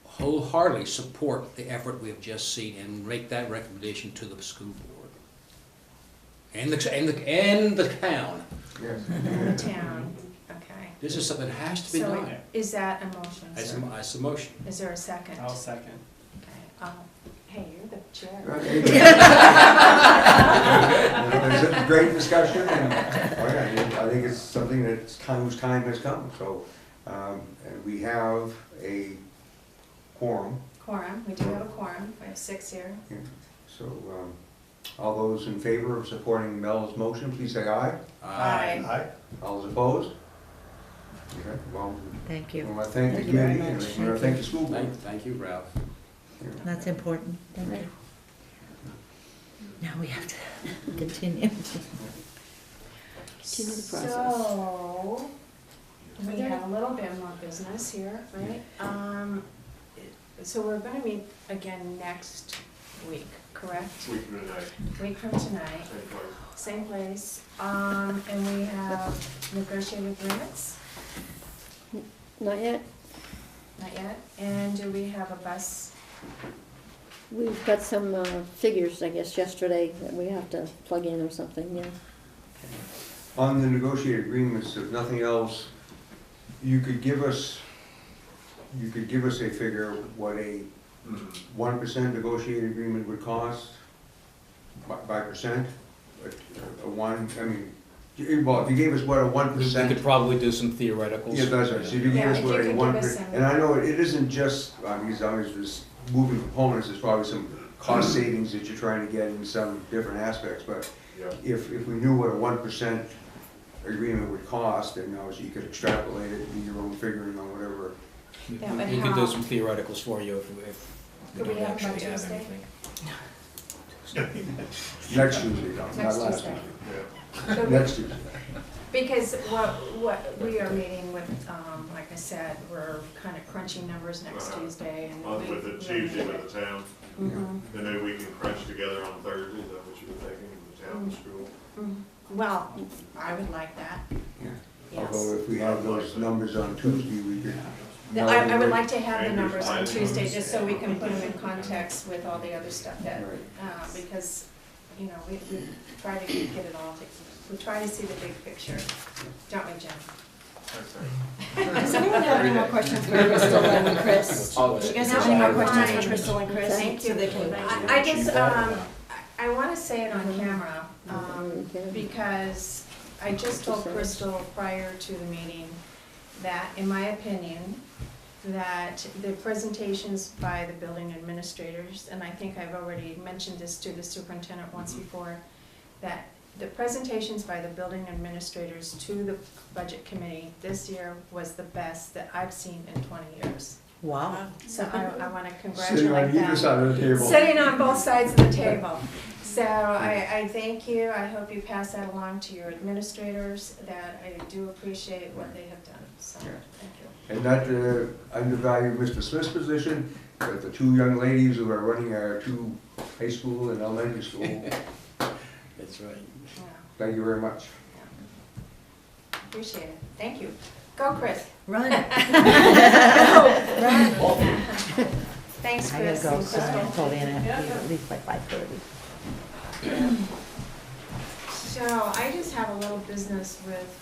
wholeheartedly support the effort we have just seen and make that recommendation to the school board. And the town. Yes. In the town, okay. This is something that has to be So done. is that a motion, That's sir? a motion. Is there a second? I'll second. Okay. Hey, you're the chair. It's a great discussion, and I think it's something whose time has come, so, and we have a quorum, Quorum, we do have a quorum, we have 6 here. so, all those in favor of supporting Mel's motion, please say aye. Aye. Aye. All those opposed? Okay, well, Thank I you. want to thank the Thank you very committee, and much. I want to thank the school board. Thank you, Ralph. That's important. Thank you. Now we have to continue. Continue the process. So, we have a little bit more business here, right? So we're gonna meet again next week, correct? Week from tonight, Week from tonight, same place. same place. And we have negotiated agreements. Not yet. Not yet? And do we have a bus? We've got some figures, I guess, yesterday that we have to plug in or something, yeah. On the negotiated agreements, if nothing else, you could give us a figure what a 1% negotiated agreement would cost by percent? A one, I mean, well, if you gave us what a 1%. We could probably do some theoreticals. Yeah, that's right, so if you Yeah, give us if what you a could give 1%, us some- and I know it isn't just, as long as there's moving components, there's probably some cost savings that you're trying to get in some different aspects, but Yeah. if we knew what a 1% agreement would cost, then obviously you could extrapolate it and do your own figuring on whatever. Yeah, but We could how- do some theoreticals for you if we Could we don't have them on actually have Tuesday? anything. Next Tuesday, not Next last Tuesday. Tuesday. Could we- Next Tuesday. Because what we are meeting with, like I said, we're kind of crunching numbers next Tuesday and. With the Tuesday with the town, Mhm. and maybe we can crunch together on Thursday, is that what you were thinking, with the town and school? Mhm. Well, I would like that. Yeah. Yes. Although if we have those numbers on Tuesday, we could. I would like to have the Andrew's numbers on planning. Tuesday, just so we can put them in context with all the other stuff that, Right. because, you know, we try to get it all, we try to see the big picture, don't we, Jim? Does anyone have any more questions for Crystal and Chris? Do you guys have any more questions for Crystal and Chris? Thank So you. they can. I just, I want to say it on camera, because I just told Crystal prior to the meeting that, in my opinion, that the presentations by the building administrators, and I think I've already mentioned this to the superintendent once before, that the presentations by the building administrators to the budget committee this year was the best that I've seen in 20 years. Wow. So I want to Sitting congratulate on them. either side of the table. Sitting on both sides of the table. So I thank you. I hope you pass that along to your administrators, that I do appreciate what they have done. So, Yeah. thank you. And not to undervalue Mr. Smith's position, but the two young ladies who are running our two high school and elementary school, That's right. Yeah, thank you very much. yeah. Appreciate it. Thank you. Go, Chris. Run. Thanks, I gotta Chris. go, and sorry, I Crystal. told Anna I have to leave at least by 5:30. So I just have a little business with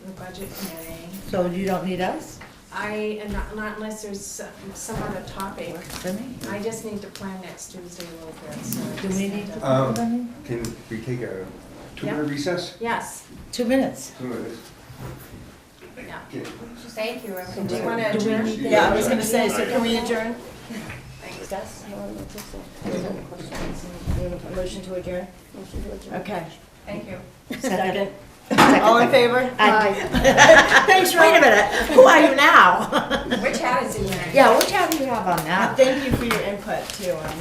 the budget committee. So you don't need us? And not unless there's some other topic. For me? I just need to plan next Tuesday a little bit, so. I Do just we need to? Can we take a 2-minute recess? Yes, 2 minutes. 2 minutes. yeah. Okay. Thank you. And do you want to Do we adjourn? need- Yeah, I was gonna say, so can we adjourn? Thanks. Gus, you want to just, there's other questions. A motion to adjourn? Motion to adjourn. Okay. Thank you. Second. All in favor? Aye. Thanks, wait a minute. Who are you now? Which hat is in there? Yeah, which hat do you have on now? Thank you for your input too on